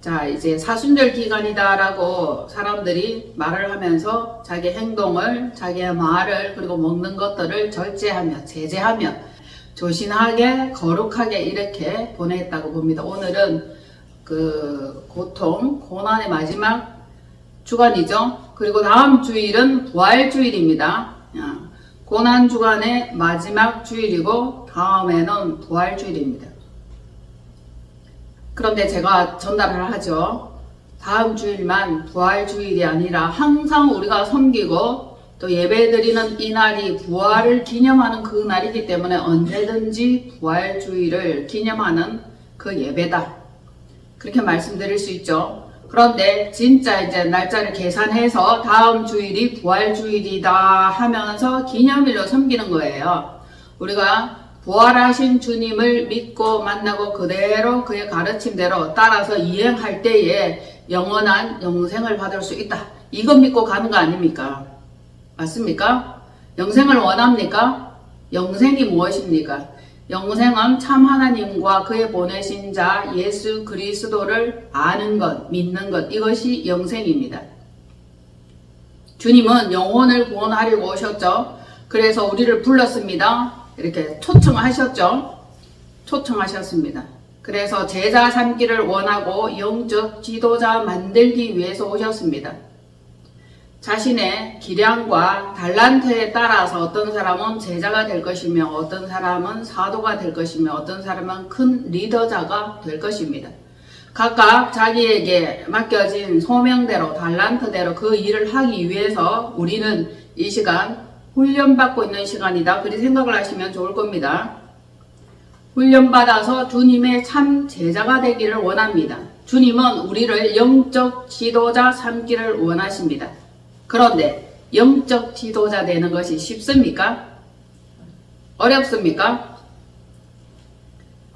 자, 이제 사순절 기간이다라고 사람들이 말을 하면서 자기 행동을, 자기의 말을, 그리고 먹는 것들을 절제하며, 제재하며, 조신하게, 거룩하게 이렇게 보냈다고 봅니다. 오늘은 그 고통, 고난의 마지막 주간이죠. 그리고 다음 주일은 부활주일입니다. 고난 주간의 마지막 주일이고, 다음에는 부활주일입니다. 그런데 제가 전달을 하죠. 다음 주일만 부활주일이 아니라 항상 우리가 섬기고 또 예배드리는 이날이 부활을 기념하는 그 날이기 때문에 언제든지 부활주일을 기념하는 그 예배다. 그렇게 말씀드릴 수 있죠. 그런데 진짜 이제 날짜를 계산해서 다음 주일이 부활주일이다 하면서 기념일로 섬기는 거예요. 우리가 부활하신 주님을 믿고 만나고 그대로 그의 가르침대로 따라서 이행할 때에 영원한 영생을 받을 수 있다. 이거 믿고 가는 거 아닙니까? 맞습니까? 영생을 원합니까? 영생이 무엇입니까? 영생은 참 하나님과 그의 보내신 자 예수 그리스도를 아는 것, 믿는 것, 이것이 영생입니다. 주님은 영혼을 구원하려고 오셨죠. 그래서 우리를 불렀습니다. 이렇게 초청하셨죠. 초청하셨습니다. 그래서 제자 삼기를 원하고 영적 지도자 만들기 위해서 오셨습니다. 자신의 기량과 달란트에 따라서 어떤 사람은 제자가 될 것이며 어떤 사람은 사도가 될 것이며 어떤 사람은 큰 리더자가 될 것입니다. 각각 자기에게 맡겨진 소명대로 달란트대로 그 일을 하기 위해서 우리는 이 시간 훈련받고 있는 시간이다. 그렇게 생각을 하시면 좋을 겁니다. 훈련받아서 주님의 참 제자가 되기를 원합니다. 주님은 우리를 영적 지도자 삼기를 원하십니다. 그런데 영적 지도자 되는 것이 쉽습니까? 어렵습니까?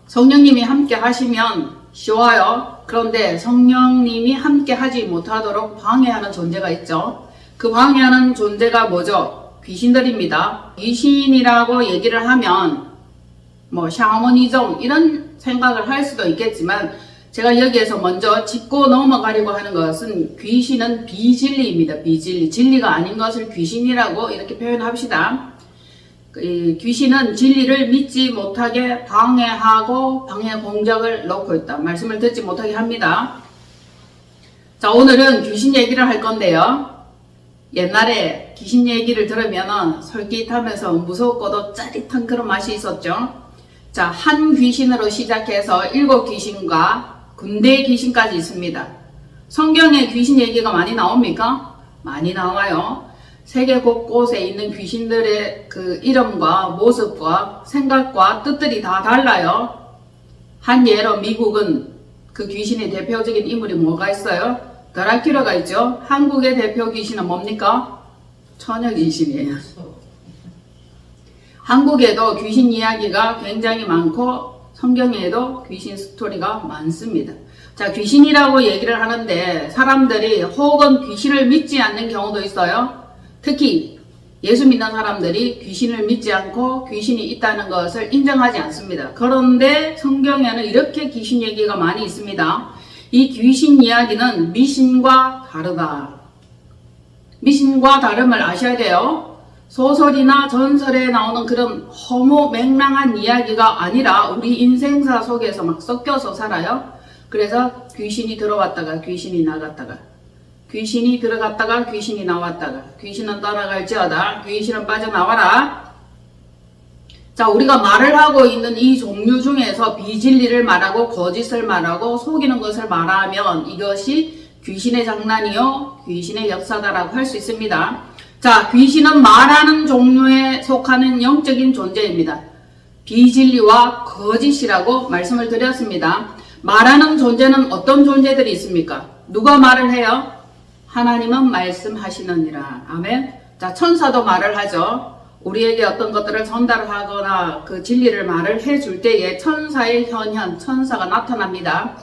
성령님이 함께 하시면 쉬워요. 그런데 성령님이 함께 하지 못하도록 방해하는 존재가 있죠. 그 방해하는 존재가 뭐죠? 귀신들입니다. 귀신이라고 얘기를 하면 샤머니즘 이런 생각을 할 수도 있겠지만 제가 여기에서 먼저 짚고 넘어가려고 하는 것은 귀신은 비진리입니다. 비진리. 진리가 아닌 것을 귀신이라고 이렇게 표현합시다. 귀신은 진리를 믿지 못하게 방해하고 방해 공작을 놓고 있다. 말씀을 듣지 못하게 합니다. 자, 오늘은 귀신 얘기를 할 건데요. 옛날에 귀신 얘기를 들으면 솔깃하면서 무섭고도 짜릿한 그런 맛이 있었죠. 자, 한 귀신으로 시작해서 7 귀신과 군대 귀신까지 있습니다. 성경에 귀신 얘기가 많이 나옵니까? 많이 나와요. 세계 곳곳에 있는 귀신들의 그 이름과 모습과 생각과 뜻들이 다 달라요. 한 예로 미국은 그 귀신의 대표적인 인물이 뭐가 있어요? 드라큘라가 있죠. 한국의 대표 귀신은 뭡니까? 처녀 귀신이에요. 한국에도 귀신 이야기가 굉장히 많고 성경에도 귀신 스토리가 많습니다. 자, 귀신이라고 얘기를 하는데 사람들이 혹은 귀신을 믿지 않는 경우도 있어요. 특히 예수 믿는 사람들이 귀신을 믿지 않고 귀신이 있다는 것을 인정하지 않습니다. 그런데 성경에는 이렇게 귀신 얘기가 많이 있습니다. 이 귀신 이야기는 미신과 다르다. 미신과 다름을 아셔야 돼요. 소설이나 전설에 나오는 그런 허무맹랑한 이야기가 아니라 우리 인생사 속에서 막 섞여서 살아요. 그래서 귀신이 들어왔다가 귀신이 나갔다가 귀신이 들어갔다가 귀신이 나왔다가 귀신은 떠나갈지어다 귀신은 빠져나와라. 자, 우리가 말을 하고 있는 이 종류 중에서 비진리를 말하고 거짓을 말하고 속이는 것을 말하면 이것이 귀신의 장난이요 귀신의 역사다라고 할 수 있습니다. 자, 귀신은 말하는 종류에 속하는 영적인 존재입니다. 비진리와 거짓이라고 말씀을 드렸습니다. 말하는 존재는 어떤 존재들이 있습니까? 누가 말을 해요? 하나님은 말씀하시느니라. 아멘. 자, 천사도 말을 하죠. 우리에게 어떤 것들을 전달하거나 그 진리를 말을 해줄 때에 천사의 현현, 천사가 나타납니다.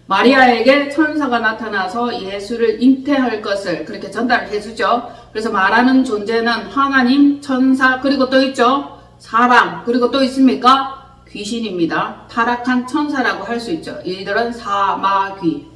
마리아에게 천사가 나타나서 예수를 잉태할 것을 그렇게 전달을 해주죠. 그래서 말하는 존재는 하나님, 천사, 그리고 또 있죠. 사람, 그리고 또 있습니까? 귀신입니다. 타락한 천사라고 할 수 있죠. 이들은 사마귀.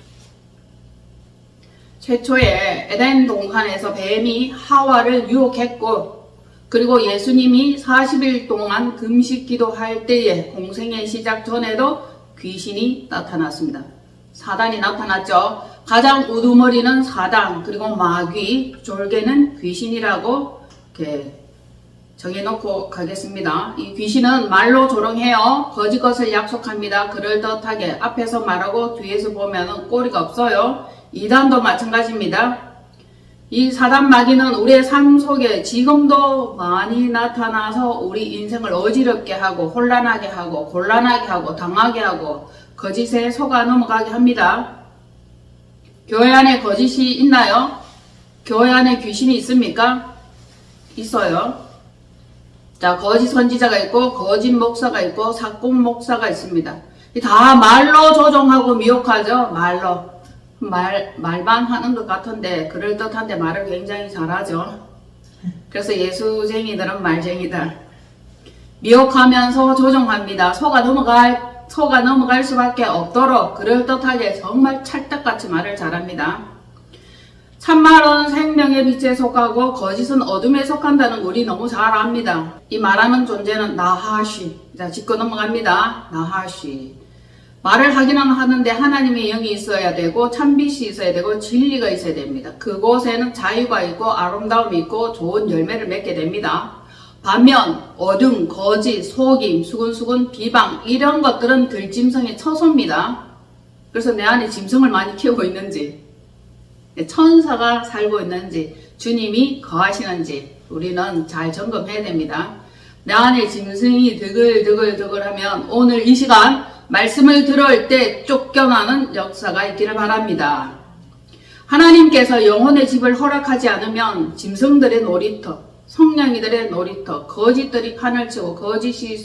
최초에 에덴 동산에서 뱀이 하와를 유혹했고, 그리고 예수님이 40일 동안 금식 기도할 때에 공생의 시작 전에도 귀신이 나타났습니다. 사단이 나타났죠. 가장 우두머리는 사단, 그리고 마귀, 졸개는 귀신이라고 이렇게 정해놓고 가겠습니다. 이 귀신은 말로 조롱해요. 거짓 것을 약속합니다. 그럴듯하게 앞에서 말하고 뒤에서 보면 꼬리가 없어요. 이단도 마찬가지입니다. 이 사단 마귀는 우리의 삶 속에 지금도 많이 나타나서 우리 인생을 어지럽게 하고 혼란하게 하고 곤란하게 하고 당하게 하고 거짓에 속아 넘어가게 합니다. 교회 안에 거짓이 있나요? 교회 안에 귀신이 있습니까? 있어요. 자, 거짓 선지자가 있고 거짓 목사가 있고 사꾼 목사가 있습니다. 다 말로 조종하고 미혹하죠. 말만 하는 것 같은데 그럴듯한데 말을 굉장히 잘하죠. 그래서 예수쟁이들은 말쟁이다. 미혹하면서 조종합니다. 속아 넘어갈 수밖에 없도록 그럴듯하게 정말 찰떡같이 말을 잘합니다. 참말은 생명의 빛에 속하고 거짓은 어둠에 속한다는 거 우리 너무 잘 압니다. 이 말하는 존재는 나하시. 자, 짚고 넘어갑니다. 나하시. 말을 하기는 하는데 하나님의 영이 있어야 되고 참빛이 있어야 되고 진리가 있어야 됩니다. 그곳에는 자유가 있고 아름다움이 있고 좋은 열매를 맺게 됩니다. 반면 어둠, 거짓, 속임, 수근수근, 비방 이런 것들은 들짐승의 처소입니다. 그래서 내 안에 짐승을 많이 키우고 있는지, 천사가 살고 있는지, 주님이 거하시는지 우리는 잘 점검해야 됩니다. 내 안에 짐승이 드글드글하면 오늘 이 시간 말씀을 들을 때 쫓겨나는 역사가 있기를 바랍니다. 하나님께서 영혼의 집을 허락하지 않으면 짐승들의 놀이터, 성냥이들의 놀이터, 거짓들이 판을 치고 거짓이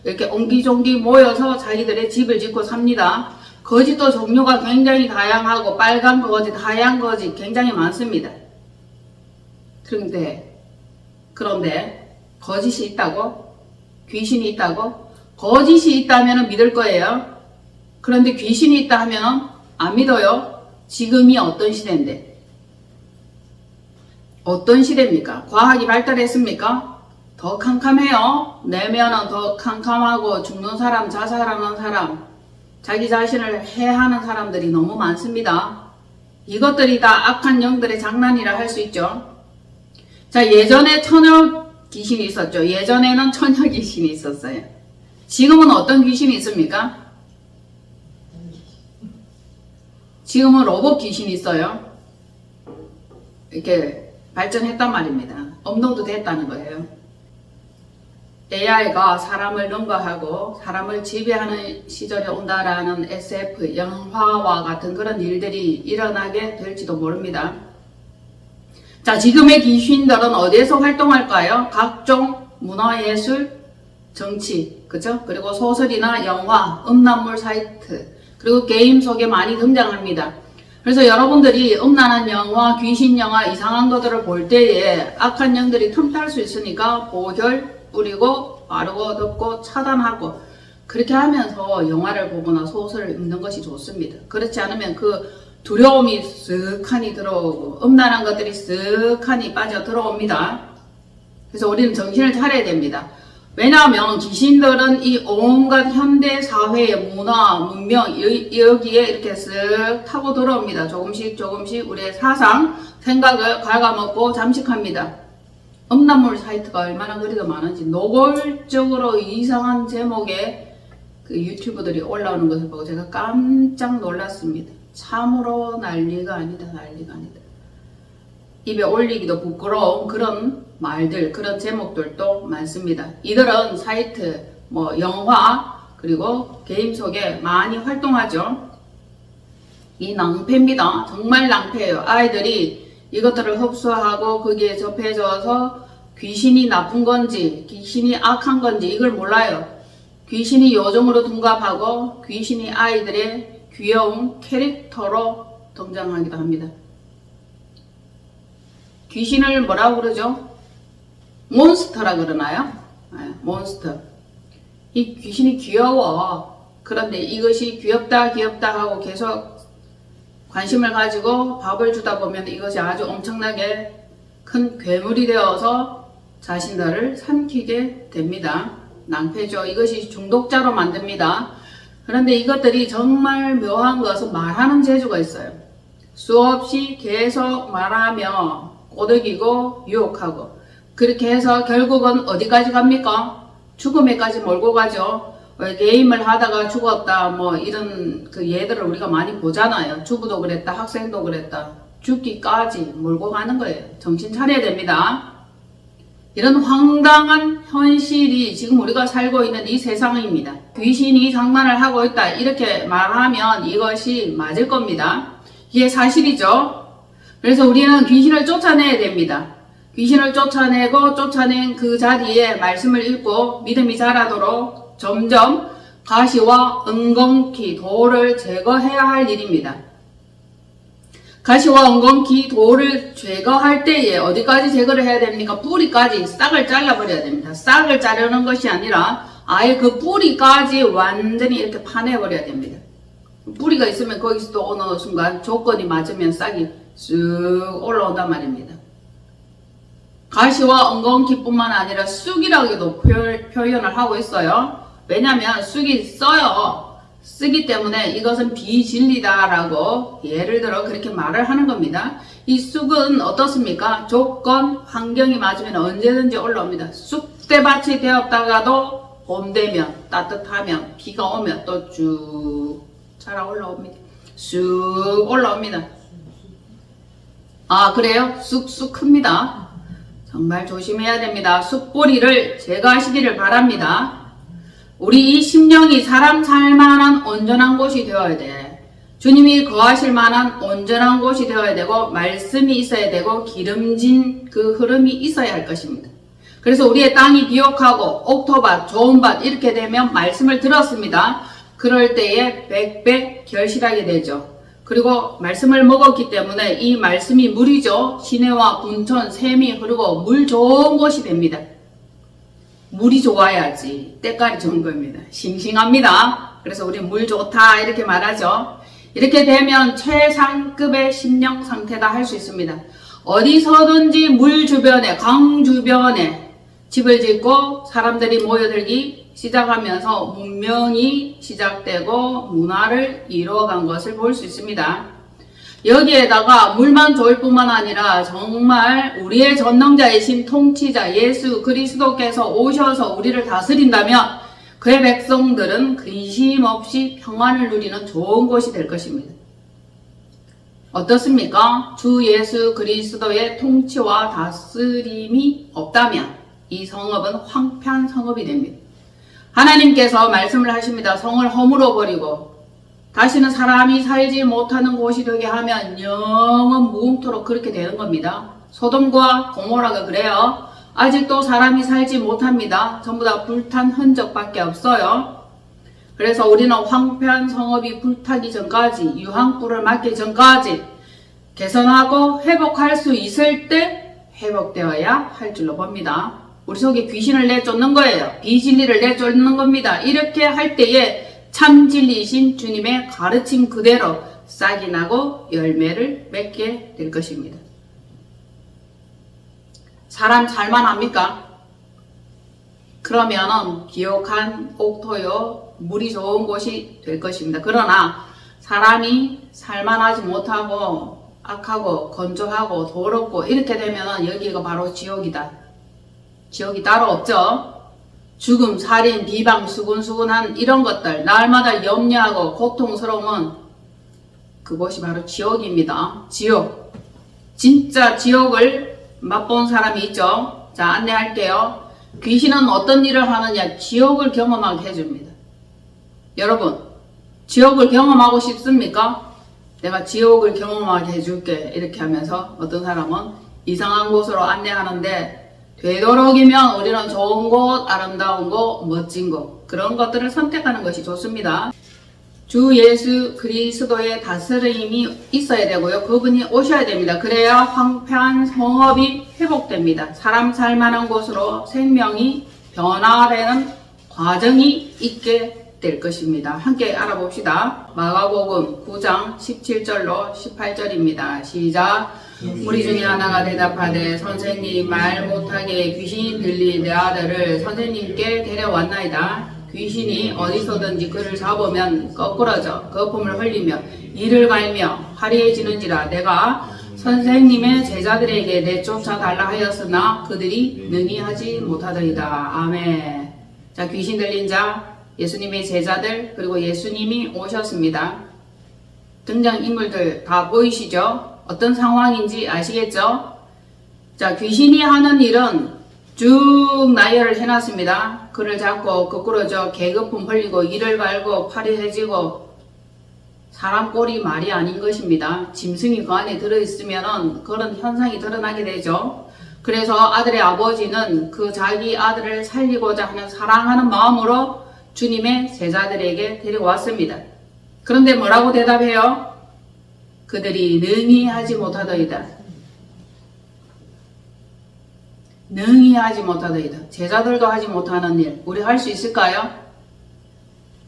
이렇게 옹기종기 모여서 자기들의 집을 짓고 삽니다. 거짓도 종류가 굉장히 다양하고 빨간 거짓, 하얀 거짓 굉장히 많습니다. 그런데 거짓이 있다고? 귀신이 있다고? 거짓이 있다면 믿을 거예요. 그런데 귀신이 있다 하면 안 믿어요. 지금이 어떤 시대인데? 어떤 시대입니까? 과학이 발달했습니까? 더 캄캄해요. 내면은 더 캄캄하고 죽는 사람, 자살하는 사람, 자기 자신을 해하는 사람들이 너무 많습니다. 이것들이 다 악한 영들의 장난이라 할 수 있죠. 자, 예전에 처녀 귀신이 있었죠. 예전에는 처녀 귀신이 있었어요. 지금은 어떤 귀신이 있습니까? 지금은 로봇 귀신이 있어요. 이렇게 발전했단 말입니다. 업로드 됐다는 거예요. AI가 사람을 능가하고 사람을 지배하는 시절이 온다라는 SF 영화와 같은 그런 일들이 일어나게 될지도 모릅니다. 자, 지금의 귀신들은 어디에서 활동할까요? 각종 문화예술, 정치, 그죠? 그리고 소설이나 영화, 음란물 사이트, 그리고 게임 속에 많이 등장합니다. 그래서 여러분들이 음란한 영화, 귀신 영화, 이상한 것들을 볼 때에 악한 영들이 틈탈 수 있으니까 보혈 뿌리고 바르고 덮고 차단하고 그렇게 하면서 영화를 보거나 소설을 읽는 것이 좋습니다. 그렇지 않으면 그 두려움이 쓱하니 들어오고 음란한 것들이 쓱하니 빠져 들어옵니다. 그래서 우리는 정신을 차려야 됩니다. 왜냐하면 귀신들은 이 온갖 현대 사회의 문화, 문명 여기에 이렇게 쓱 타고 들어옵니다. 조금씩 우리의 사상, 생각을 갉아먹고 잠식합니다. 음란물 사이트가 얼마나 그리도 많은지 노골적으로 이상한 제목의 그 유튜브들이 올라오는 것을 보고 제가 깜짝 놀랐습니다. 참으로 난리가 아니다. 입에 올리기도 부끄러운 그런 말들, 그런 제목들도 많습니다. 이들은 사이트, 영화, 그리고 게임 속에 많이 활동하죠. 이 낭패입니다. 정말 낭패예요. 아이들이 이것들을 흡수하고 거기에 접해져서 귀신이 나쁜 건지, 귀신이 악한 건지 이걸 몰라요. 귀신이 요정으로 둔갑하고 귀신이 아이들의 귀여운 캐릭터로 등장하기도 합니다. 귀신을 뭐라고 그러죠? 몬스터라 그러나요? 몬스터. 이 귀신이 귀여워. 그런데 이것이 귀엽다 하고 계속 관심을 가지고 밥을 주다 보면 이것이 아주 엄청나게 큰 괴물이 되어서 자신들을 삼키게 됩니다. 낭패죠. 이것이 중독자로 만듭니다. 그런데 이것들이 정말 묘한 것은 말하는 재주가 있어요. 수없이 계속 말하며 꼬드기고 유혹하고, 그렇게 해서 결국은 어디까지 갑니까? 죽음에까지 몰고 가죠. 게임을 하다가 죽었다, 뭐 이런 그 예들을 우리가 많이 보잖아요. 주부도 그랬다, 학생도 그랬다. 죽기까지 몰고 가는 거예요. 정신 차려야 됩니다. 이런 황당한 현실이 지금 우리가 살고 있는 이 세상입니다. 귀신이 장난을 하고 있다 이렇게 말하면 이것이 맞을 겁니다. 이게 사실이죠. 그래서 우리는 귀신을 쫓아내야 됩니다. 귀신을 쫓아내고 쫓아낸 그 자리에 말씀을 읽고 믿음이 자라도록 점점 가시와 엉겅퀴 돌을 제거해야 할 일입니다. 가시와 엉겅퀴 돌을 제거할 때에 어디까지 제거를 해야 됩니까? 뿌리까지 싹을 잘라버려야 됩니다. 싹을 자르는 것이 아니라 아예 그 뿌리까지 완전히 이렇게 파내버려야 됩니다. 뿌리가 있으면 거기서도 어느 순간 조건이 맞으면 싹이 쓱 올라온단 말입니다. 가시와 엉겅퀴뿐만 아니라 쑥이라고도 표현을 하고 있어요. 왜냐하면 쑥이 써요. 쓰기 때문에 이것은 비진리다라고 예를 들어 그렇게 말을 하는 겁니다. 이 쑥은 어떻습니까? 조건, 환경이 맞으면 언제든지 올라옵니다. 쑥대밭이 되었다가도 봄 되면, 따뜻하면, 비가 오면 또 쭉 자라 올라옵니다. 쑥 올라옵니다. 아, 그래요? 쑥쑥 큽니다. 정말 조심해야 됩니다. 쑥뿌리를 제거하시기를 바랍니다. 우리 이 심령이 사람 살만한 온전한 곳이 되어야 돼. 주님이 거하실 만한 온전한 곳이 되어야 되고, 말씀이 있어야 되고, 기름진 그 흐름이 있어야 할 것입니다. 그래서 우리의 땅이 비옥하고 옥토밭, 좋은 밭 이렇게 되면 말씀을 들었습니다. 그럴 때에 백백 결실하게 되죠. 그리고 말씀을 먹었기 때문에 이 말씀이 물이죠. 시내와 군천, 샘이 흐르고 물 좋은 곳이 됩니다. 물이 좋아야지 때깔이 좋은 겁니다. 싱싱합니다. 그래서 우리 물 좋다 이렇게 말하죠. 이렇게 되면 최상급의 심령 상태다 할 수 있습니다. 어디서든지 물 주변에, 강 주변에 집을 짓고 사람들이 모여들기 시작하면서 문명이 시작되고 문화를 이루어간 것을 볼 수 있습니다. 여기에다가 물만 좋을 뿐만 아니라 정말 우리의 전능자이신 통치자 예수 그리스도께서 오셔서 우리를 다스린다면 그의 백성들은 근심 없이 평안을 누리는 좋은 곳이 될 것입니다. 어떻습니까? 주 예수 그리스도의 통치와 다스림이 없다면 이 성읍은 황폐한 성읍이 됩니다. 하나님께서 말씀을 하십니다. 성을 허물어 버리고 다시는 사람이 살지 못하는 곳이 되게 하면 영원 무궁토록 그렇게 되는 겁니다. 소돔과 고모라가 그래요. 아직도 사람이 살지 못합니다. 전부 다 불탄 흔적밖에 없어요. 그래서 우리는 황폐한 성읍이 불타기 전까지, 유황불을 맞기 전까지 개선하고 회복할 수 있을 때 회복되어야 할 줄로 봅니다. 우리 속에 귀신을 내쫓는 거예요. 비진리를 내쫓는 겁니다. 이렇게 할 때에 참 진리이신 주님의 가르침 그대로 싹이 나고 열매를 맺게 될 것입니다. 사람 살만합니까? 그러면은 비옥한 옥토요 물이 좋은 곳이 될 것입니다. 그러나 사람이 살만하지 못하고 악하고 건조하고 더럽고 이렇게 되면은 여기가 바로 지옥이다. 지옥이 따로 없죠. 죽음, 살인, 비방, 수군수군한 이런 것들 날마다 염려하고 고통스러움은 그곳이 바로 지옥입니다. 지옥. 진짜 지옥을 맛본 사람이 있죠. 자, 안내할게요. 귀신은 어떤 일을 하느냐? 지옥을 경험하게 해줍니다. 여러분, 지옥을 경험하고 싶습니까? 내가 지옥을 경험하게 해줄게 이렇게 하면서 어떤 사람은 이상한 곳으로 안내하는데 되도록이면 우리는 좋은 곳, 아름다운 곳, 멋진 곳 그런 것들을 선택하는 것이 좋습니다. 주 예수 그리스도의 다스림이 있어야 되고요. 그분이 오셔야 됩니다. 그래야 황폐한 성읍이 회복됩니다. 사람 살만한 곳으로 생명이 변화되는 과정이 있게 될 것입니다. 함께 알아봅시다. 마가복음 9장 17절로 18절입니다. 시작. 우리 중에 하나가 대답하되 선생님 말 못하게 귀신이 들린 내 아들을 선생님께 데려왔나이다. 귀신이 어디서든지 그를 잡으면 거꾸러져 거품을 흘리며 이를 갈며 화려해지는지라. 내가 선생님의 제자들에게 내쫓아 달라 하였으나 그들이 능히 하지 못하더이다. 아멘. 자, 귀신 들린 자, 예수님의 제자들, 그리고 예수님이 오셨습니다. 등장인물들 다 보이시죠? 어떤 상황인지 아시겠죠? 자, 귀신이 하는 일은 쭉 나열을 해놨습니다. 그를 잡고 거꾸로져 개거품 흘리고 이를 갈고 팔이 해지고 사람 꼴이 말이 아닌 것입니다. 짐승이 그 안에 들어있으면 그런 현상이 드러나게 되죠. 그래서 아들의 아버지는 그 자기 아들을 살리고자 하는 사랑하는 마음으로 주님의 제자들에게 데려왔습니다. 그런데 뭐라고 대답해요? 그들이 능히 하지 못하더이다. 능히 하지 못하더이다. 제자들도 하지 못하는 일, 우리 할 수 있을까요?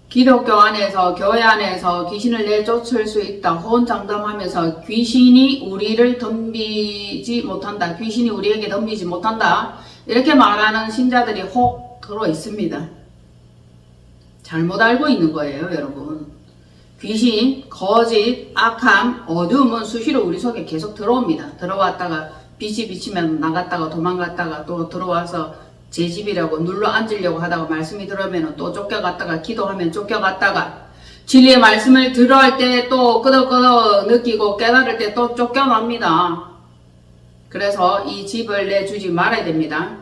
기독교 안에서, 교회 안에서 귀신을 내쫓을 수 있다. 호언장담하면서 귀신이 우리를 덤비지 못한다. 귀신이 우리에게 덤비지 못한다. 이렇게 말하는 신자들이 혹 들어 있습니다. 잘못 알고 있는 거예요, 여러분. 귀신, 거짓, 악함, 어두움은 수시로 우리 속에 계속 들어옵니다. 들어왔다가 빛이 비치면 나갔다가 도망갔다가 또 들어와서 제 집이라고 눌러 앉으려고 하다가 말씀이 들어오면 또 쫓겨갔다가 기도하면 쫓겨갔다가 진리의 말씀을 들어 할 때 또 끄덕끄덕 느끼고 깨달을 때 또 쫓겨납니다. 그래서 이 집을 내주지 말아야 됩니다.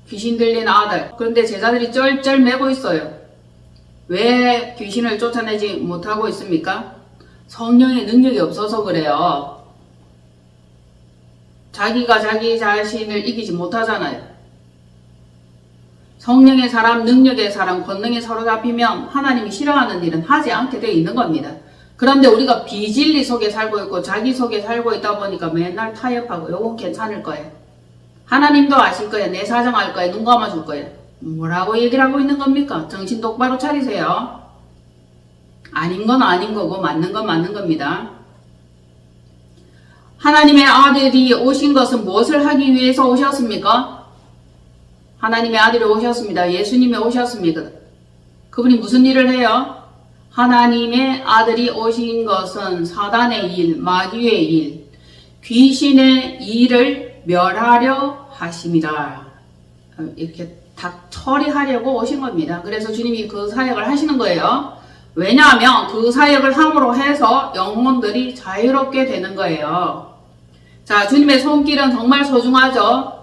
귀신 들린 아들. 그런데 제자들이 쩔쩔 매고 있어요. 왜 귀신을 쫓아내지 못하고 있습니까? 성령의 능력이 없어서 그래요. 자기가 자기 자신을 이기지 못하잖아요. 성령의 사람, 능력의 사람, 권능에 사로잡히면 하나님이 싫어하는 일은 하지 않게 되어 있는 겁니다. 그런데 우리가 비진리 속에 살고 있고 자기 속에 살고 있다 보니까 맨날 타협하고 요건 괜찮을 거예요. 하나님도 아실 거예요. 내 사정 알 거예요. 눈 감아줄 거예요. 뭐라고 얘기를 하고 있는 겁니까? 정신 똑바로 차리세요. 아닌 건 아닌 거고 맞는 건 맞는 겁니다. 하나님의 아들이 오신 것은 무엇을 하기 위해서 오셨습니까? 하나님의 아들이 오셨습니다. 예수님이 오셨습니다. 그분이 무슨 일을 해요? 하나님의 아들이 오신 것은 사단의 일, 마귀의 일, 귀신의 일을 멸하려 하심이라. 이렇게 다 처리하려고 오신 겁니다. 그래서 주님이 그 사역을 하시는 거예요. 왜냐하면 그 사역을 함으로 해서 영혼들이 자유롭게 되는 거예요. 자, 주님의 손길은 정말 소중하죠.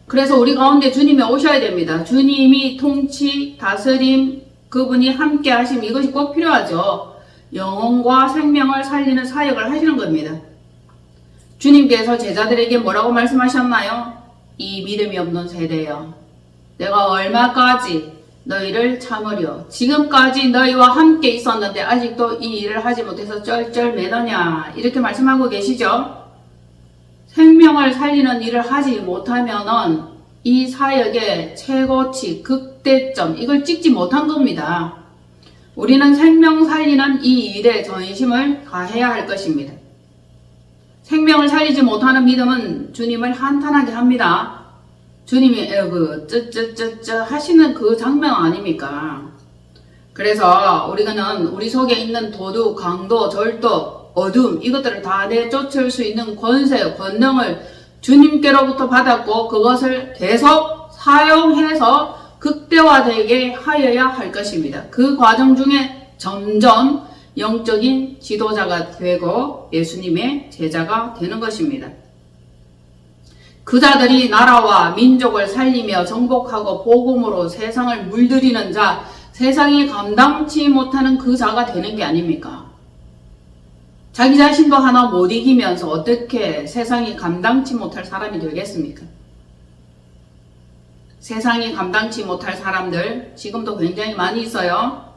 그래서 우리 가운데 주님이 오셔야 됩니다. 주님이 통치, 다스림, 그분이 함께 하심, 이것이 꼭 필요하죠. 영혼과 생명을 살리는 사역을 하시는 겁니다. 주님께서 제자들에게 뭐라고 말씀하셨나요? 이 믿음이 없는 세대여, 내가 얼마까지 너희를 참으려? 지금까지 너희와 함께 있었는데 아직도 이 일을 하지 못해서 쩔쩔 매느냐? 이렇게 말씀하고 계시죠? 생명을 살리는 일을 하지 못하면은 이 사역의 최고치, 극대점, 이걸 찍지 못한 겁니다. 우리는 생명 살리는 이 일에 전심을 다해야 할 것입니다. 생명을 살리지 못하는 믿음은 주님을 한탄하게 합니다. 주님이 하시는 그 장면 아닙니까? 그래서 우리는 우리 속에 있는 도둑, 강도, 절도, 어둠, 이것들을 다 내쫓을 수 있는 권세, 권능을 주님께로부터 받았고 그것을 계속 사용해서 극대화되게 하여야 할 것입니다. 그 과정 중에 점점 영적인 지도자가 되고 예수님의 제자가 되는 것입니다. 그 자들이 나라와 민족을 살리며 정복하고 복음으로 세상을 물들이는 자, 세상이 감당치 못하는 그 자가 되는 게 아닙니까? 자기 자신도 하나 못 이기면서 어떻게 세상이 감당치 못할 사람이 되겠습니까? 세상이 감당치 못할 사람들 지금도 굉장히 많이 있어요.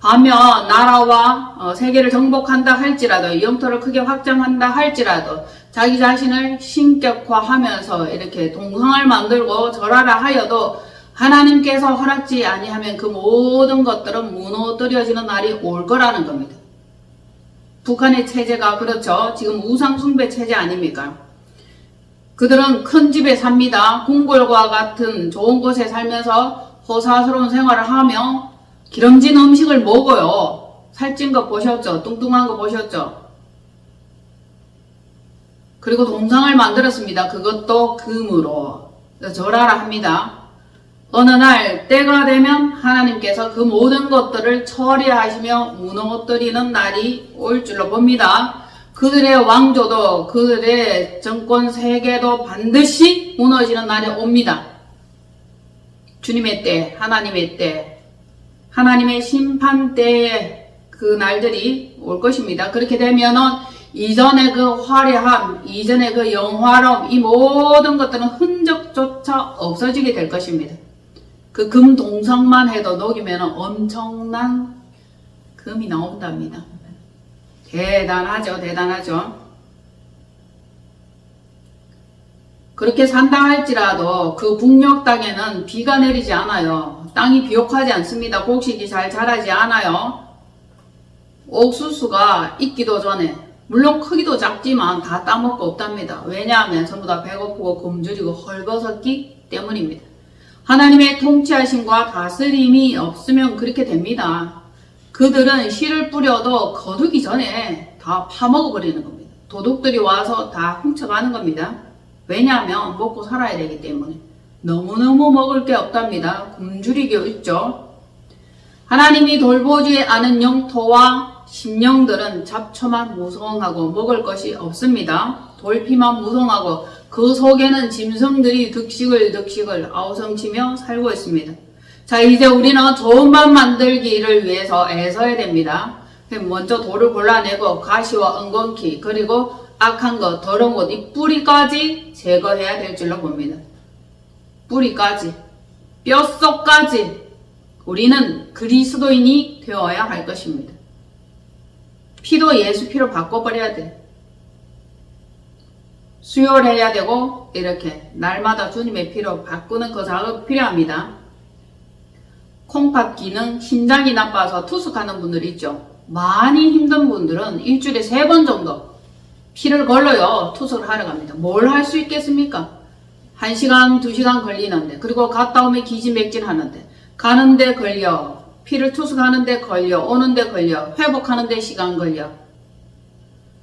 반면 나라와 세계를 정복한다 할지라도, 영토를 크게 확장한다 할지라도 자기 자신을 신격화하면서 이렇게 동상을 만들고 절하라 하여도 하나님께서 허락지 아니하면 그 모든 것들은 무너뜨려지는 날이 올 거라는 겁니다. 북한의 체제가 그렇죠. 지금 우상숭배 체제 아닙니까? 그들은 큰 집에 삽니다. 궁궐과 같은 좋은 곳에 살면서 호사스러운 생활을 하며 기름진 음식을 먹어요. 살찐 거 보셨죠? 뚱뚱한 거 보셨죠? 그리고 동상을 만들었습니다. 그것도 금으로. 절하라 합니다. 어느 날 때가 되면 하나님께서 그 모든 것들을 처리하시며 무너뜨리는 날이 올 줄로 봅니다. 그들의 왕조도 그들의 정권 세계도 반드시 무너지는 날이 옵니다. 주님의 때, 하나님의 때, 하나님의 심판 때에 그 날들이 올 것입니다. 그렇게 되면은 이전의 그 화려함, 이전의 그 영화로움, 이 모든 것들은 흔적조차 없어지게 될 것입니다. 그 금 동상만 해도 녹이면 엄청난 금이 나온답니다. 대단하죠, 대단하죠. 그렇게 산다 할지라도 그 북녘 땅에는 비가 내리지 않아요. 땅이 비옥하지 않습니다. 곡식이 잘 자라지 않아요. 옥수수가 익기도 전에, 물론 크기도 작지만 다 따먹고 없답니다. 왜냐하면 전부 다 배고프고 굶주리고 헐벗었기 때문입니다. 하나님의 통치하심과 다스림이 없으면 그렇게 됩니다. 그들은 씨를 뿌려도 거두기 전에 다 파먹어버리는 겁니다. 도둑들이 와서 다 훔쳐가는 겁니다. 왜냐하면 먹고 살아야 되기 때문에. 너무너무 먹을 게 없답니다. 굶주리게 있죠. 하나님이 돌보지 않은 영토와 심령들은 잡초만 무성하고 먹을 것이 없습니다. 돌피만 무성하고 그 속에는 짐승들이 득식을 아우성치며 살고 있습니다. 자, 이제 우리는 좋은 밥 만들기를 위해서 애써야 됩니다. 먼저 돌을 골라내고 가시와 엉겅퀴 그리고 악한 것, 더러운 것, 이 뿌리까지 제거해야 될 줄로 봅니다. 뿌리까지, 뼛속까지 우리는 그리스도인이 되어야 할 것입니다. 피도 예수 피로 바꿔버려야 돼. 수혈해야 되고 이렇게 날마다 주님의 피로 바꾸는 그 작업이 필요합니다. 콩팥 기능, 심장이 나빠서 투숙하는 분들 있죠. 많이 힘든 분들은 일주일에 3번 정도 피를 걸러요. 투숙을 하러 갑니다. 뭘 할 수 있겠습니까? 1시간, 2시간 걸리는데, 그리고 갔다 오면 기지맥진 하는데, 가는데 걸려, 피를 투숙하는데 걸려, 오는데 걸려, 회복하는데 시간 걸려.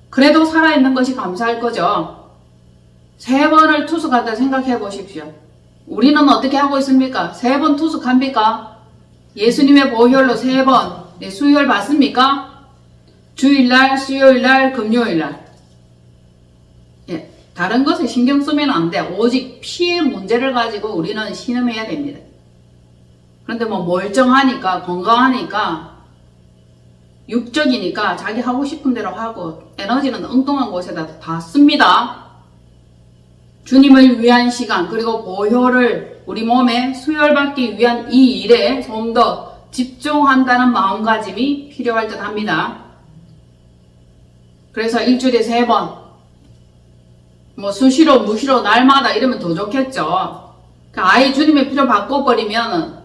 그래도 살아있는 것이 감사할 거죠. 3번을 투숙한다 생각해 보십시오. 우리는 어떻게 하고 있습니까? 3번 투숙합니까? 예수님의 보혈로 3번 수혈 받습니까? 주일날, 수요일날, 금요일날. 예, 다른 것에 신경 쓰면 안 돼. 오직 피의 문제를 가지고 우리는 신음해야 됩니다. 그런데 뭐 멀쩡하니까, 건강하니까, 육적이니까 자기 하고 싶은 대로 하고 에너지는 엉뚱한 곳에다 다 씁니다. 주님을 위한 시간 그리고 보혈을 우리 몸에 수혈받기 위한 이 일에 좀 더 집중한다는 마음가짐이 필요할 듯 합니다. 그래서 일주일에 3번 뭐 수시로 무시로 날마다 이러면 더 좋겠죠. 아예 주님의 피로 바꿔버리면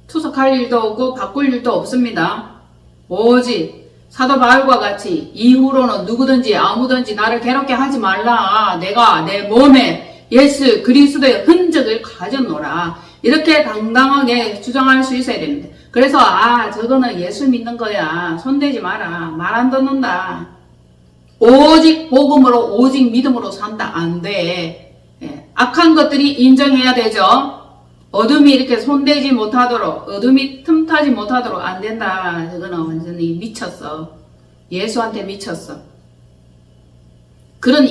투석할 일도 없고 바꿀 일도 없습니다. 오직 사도 바울과 같이 이후로는 누구든지 아무든지 나를 괴롭게 하지 말라. 내가 내 몸에 예수 그리스도의 흔적을 가졌노라. 이렇게 당당하게 주장할 수 있어야 됩니다. 그래서 저거는 예수 믿는 거야. 손대지 마라. 말 안 듣는다. 오직 복음으로 오직 믿음으로 산다. 안 돼. 예. 악한 것들이 인정해야 되죠. 어둠이 이렇게 손대지 못하도록, 어둠이 틈타지 못하도록 안 된다. 저거는 완전히 미쳤어. 예수한테 미쳤어. 그런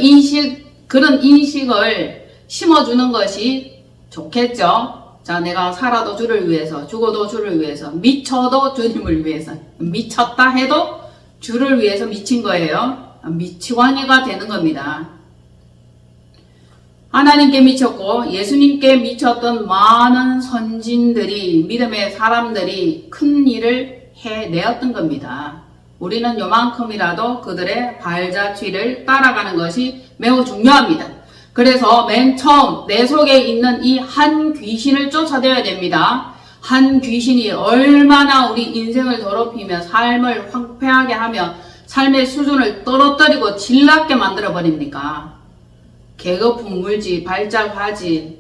인식을 심어주는 것이 좋겠죠. 자, 내가 살아도 주를 위해서, 죽어도 주를 위해서, 미쳐도 주님을 위해서, 미쳤다 해도 주를 위해서 미친 거예요. 미치광이가 되는 겁니다. 하나님께 미쳤고 예수님께 미쳤던 많은 선진들이, 믿음의 사람들이 큰 일을 해내었던 겁니다. 우리는 요만큼이라도 그들의 발자취를 따라가는 것이 매우 중요합니다. 그래서 맨 처음 내 속에 있는 이 한 귀신을 쫓아내야 됩니다. 한 귀신이 얼마나 우리 인생을 더럽히며 삶을 황폐하게 하며 삶의 수준을 떨어뜨리고 질나게 만들어 버립니까? 개거품 물지, 발작하지,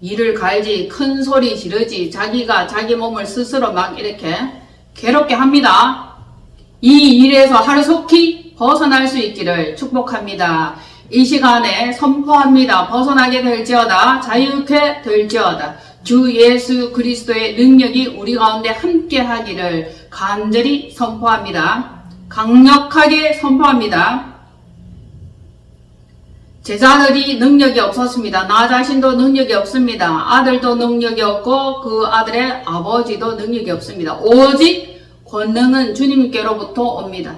이를 갈지, 큰 소리 지르지, 자기가 자기 몸을 스스로 막 이렇게 괴롭게 합니다. 이 일에서 하루속히 벗어날 수 있기를 축복합니다. 이 시간에 선포합니다. 벗어나게 될지어다, 자유케 될지어다. 주 예수 그리스도의 능력이 우리 가운데 함께 하기를 간절히 선포합니다. 강력하게 선포합니다. 제자들이 능력이 없었습니다. 나 자신도 능력이 없습니다. 아들도 능력이 없고 그 아들의 아버지도 능력이 없습니다. 오직 권능은 주님께로부터 옵니다.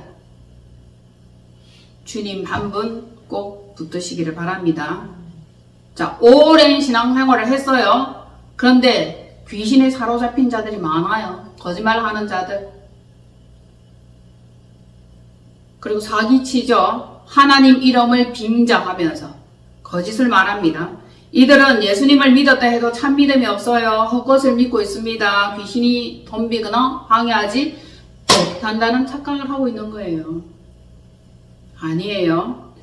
주님 한 분 꼭 붙드시기를 바랍니다. 자, 오랜 신앙생활을 했어요. 그런데 귀신에 사로잡힌 자들이 많아요. 거짓말하는 자들. 그리고 사기치죠. 하나님 이름을 빙자하면서 거짓을 말합니다. 이들은 예수님을 믿었다 해도 참 믿음이 없어요. 헛것을 믿고 있습니다. 귀신이 덤비거나 방해하지 못한다는 착각을 하고 있는 거예요. 아니에요.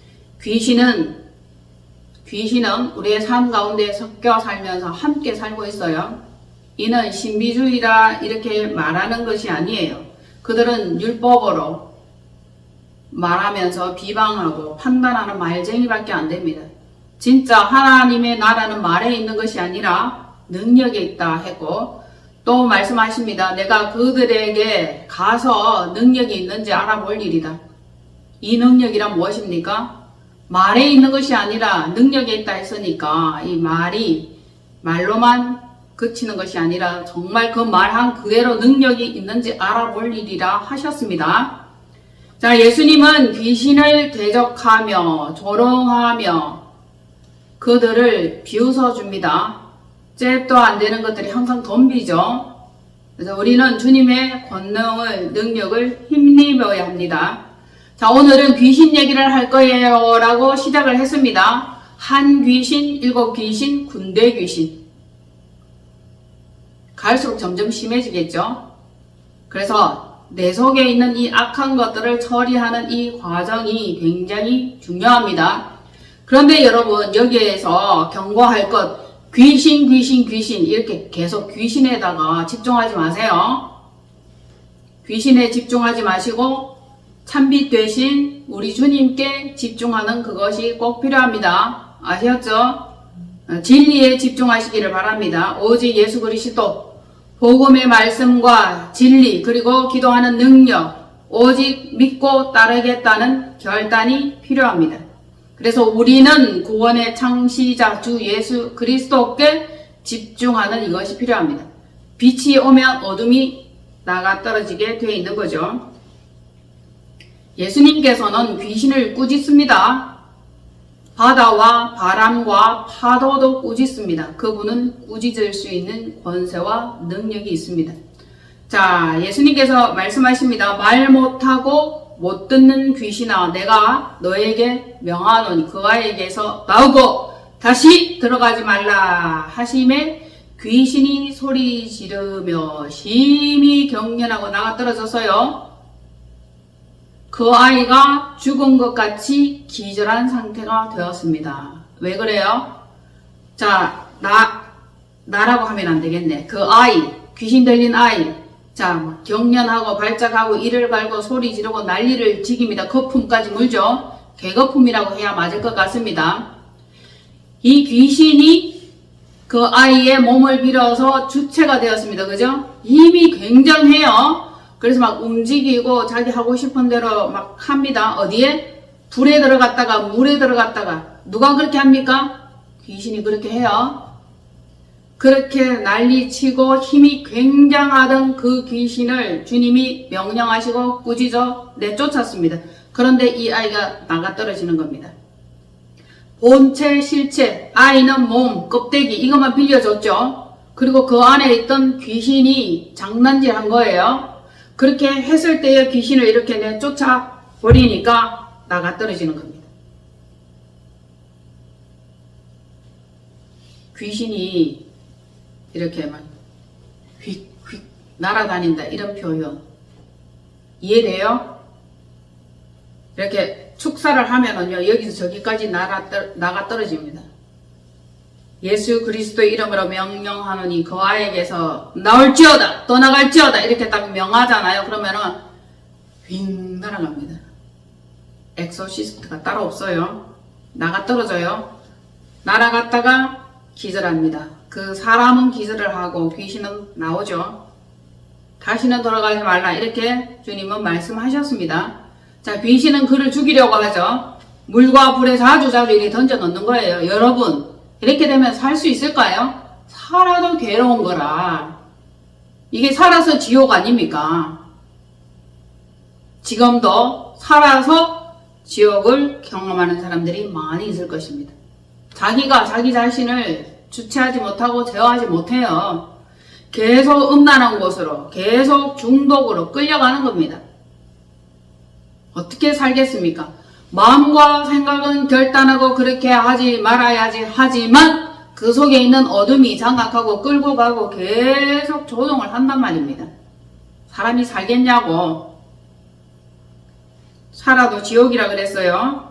귀신은 우리의 삶 가운데 섞여 살면서 함께 살고 있어요. 이는 신비주의다 이렇게 말하는 것이 아니에요. 그들은 율법으로 말하면서 비방하고 판단하는 말쟁이밖에 안 됩니다. 진짜 하나님의 나라는 말에 있는 것이 아니라 능력에 있다 했고 또 말씀하십니다. 내가 그들에게 가서 능력이 있는지 알아볼 일이다. 이 능력이란 무엇입니까? 말에 있는 것이 아니라 능력에 있다 했으니까 이 말이 말로만 그치는 것이 아니라 정말 그 말한 그대로 능력이 있는지 알아볼 일이라 하셨습니다. 자, 예수님은 귀신을 대적하며 조롱하며 그들을 비웃어 줍니다. 잽도 안 되는 것들이 항상 덤비죠. 그래서 우리는 주님의 권능을, 능력을 힘입어야 합니다. 자, 오늘은 귀신 얘기를 할 거예요 라고 시작을 했습니다. 한 귀신, 7 귀신, 군대 귀신. 갈수록 점점 심해지겠죠. 그래서 내 속에 있는 이 악한 것들을 처리하는 이 과정이 굉장히 중요합니다. 그런데 여러분, 여기에서 경고할 것, 귀신 이렇게 계속 귀신에다가 집중하지 마세요. 귀신에 집중하지 마시고 참빛 대신 우리 주님께 집중하는 그것이 꼭 필요합니다. 아셨죠? 진리에 집중하시기를 바랍니다. 오직 예수 그리스도, 복음의 말씀과 진리, 그리고 기도하는 능력, 오직 믿고 따르겠다는 결단이 필요합니다. 그래서 우리는 구원의 창시자 주 예수 그리스도께 집중하는 이것이 필요합니다. 빛이 오면 어둠이 나가 떨어지게 되어 있는 거죠. 예수님께서는 귀신을 꾸짖습니다. 바다와 바람과 파도도 꾸짖습니다. 그분은 꾸짖을 수 있는 권세와 능력이 있습니다. 자, 예수님께서 말씀하십니다. 말 못하고 못 듣는 귀신아, 내가 너에게 명하노니 그 아이에게서 나오고 다시 들어가지 말라 하심에 귀신이 소리 지르며 심히 경련하고 나가 떨어졌어요. 그 아이가 죽은 것 같이 기절한 상태가 되었습니다. 왜 그래요? 자, 나라고 하면 안 되겠네. 그 아이, 귀신 들린 아이. 자, 경련하고 발작하고 이를 갈고 소리 지르고 난리를 지깁니다. 거품까지 물죠. 개거품이라고 해야 맞을 것 같습니다. 이 귀신이 그 아이의 몸을 빌어서 주체가 되었습니다. 그죠? 힘이 굉장해요. 그래서 막 움직이고 자기 하고 싶은 대로 막 합니다. 어디에? 불에 들어갔다가 물에 들어갔다가. 누가 그렇게 합니까? 귀신이 그렇게 해요. 그렇게 난리치고 힘이 굉장하던 그 귀신을 주님이 명령하시고 꾸짖어 내쫓았습니다. 그런데 이 아이가 나가 떨어지는 겁니다. 본체, 실체, 아이는 몸, 껍데기 이것만 빌려줬죠. 그리고 그 안에 있던 귀신이 장난질한 거예요. 그렇게 했을 때에 귀신을 이렇게 내쫓아 버리니까 나가 떨어지는 겁니다. 귀신이 이렇게 막 휙휙 날아다닌다 이런 표현 이해돼요? 이렇게 축사를 하면은요 여기서 저기까지 나가 떨어집니다. 예수 그리스도의 이름으로 명령하노니 그 아에게서 나올지어다 떠나갈지어다 이렇게 딱 명하잖아요. 그러면은 휙 날아갑니다. 엑소시스트가 따로 없어요. 나가 떨어져요. 날아갔다가 기절합니다. 그 사람은 기절을 하고 귀신은 나오죠. 다시는 돌아가지 말라 이렇게 주님은 말씀하셨습니다. 자, 귀신은 그를 죽이려고 하죠. 물과 불에 자주 이렇게 던져 넣는 거예요. 여러분 이렇게 되면 살 수 있을까요? 살아도 괴로운 거라. 이게 살아서 지옥 아닙니까? 지금도 살아서 지옥을 경험하는 사람들이 많이 있을 것입니다. 자기가 자기 자신을 주체하지 못하고 제어하지 못해요. 계속 음란한 곳으로 계속 중독으로 끌려가는 겁니다. 어떻게 살겠습니까? 마음과 생각은 결단하고 그렇게 하지 말아야지 하지만 그 속에 있는 어둠이 장악하고 끌고 가고 계속 조종을 한단 말입니다. 사람이 살겠냐고. 살아도 지옥이라 그랬어요.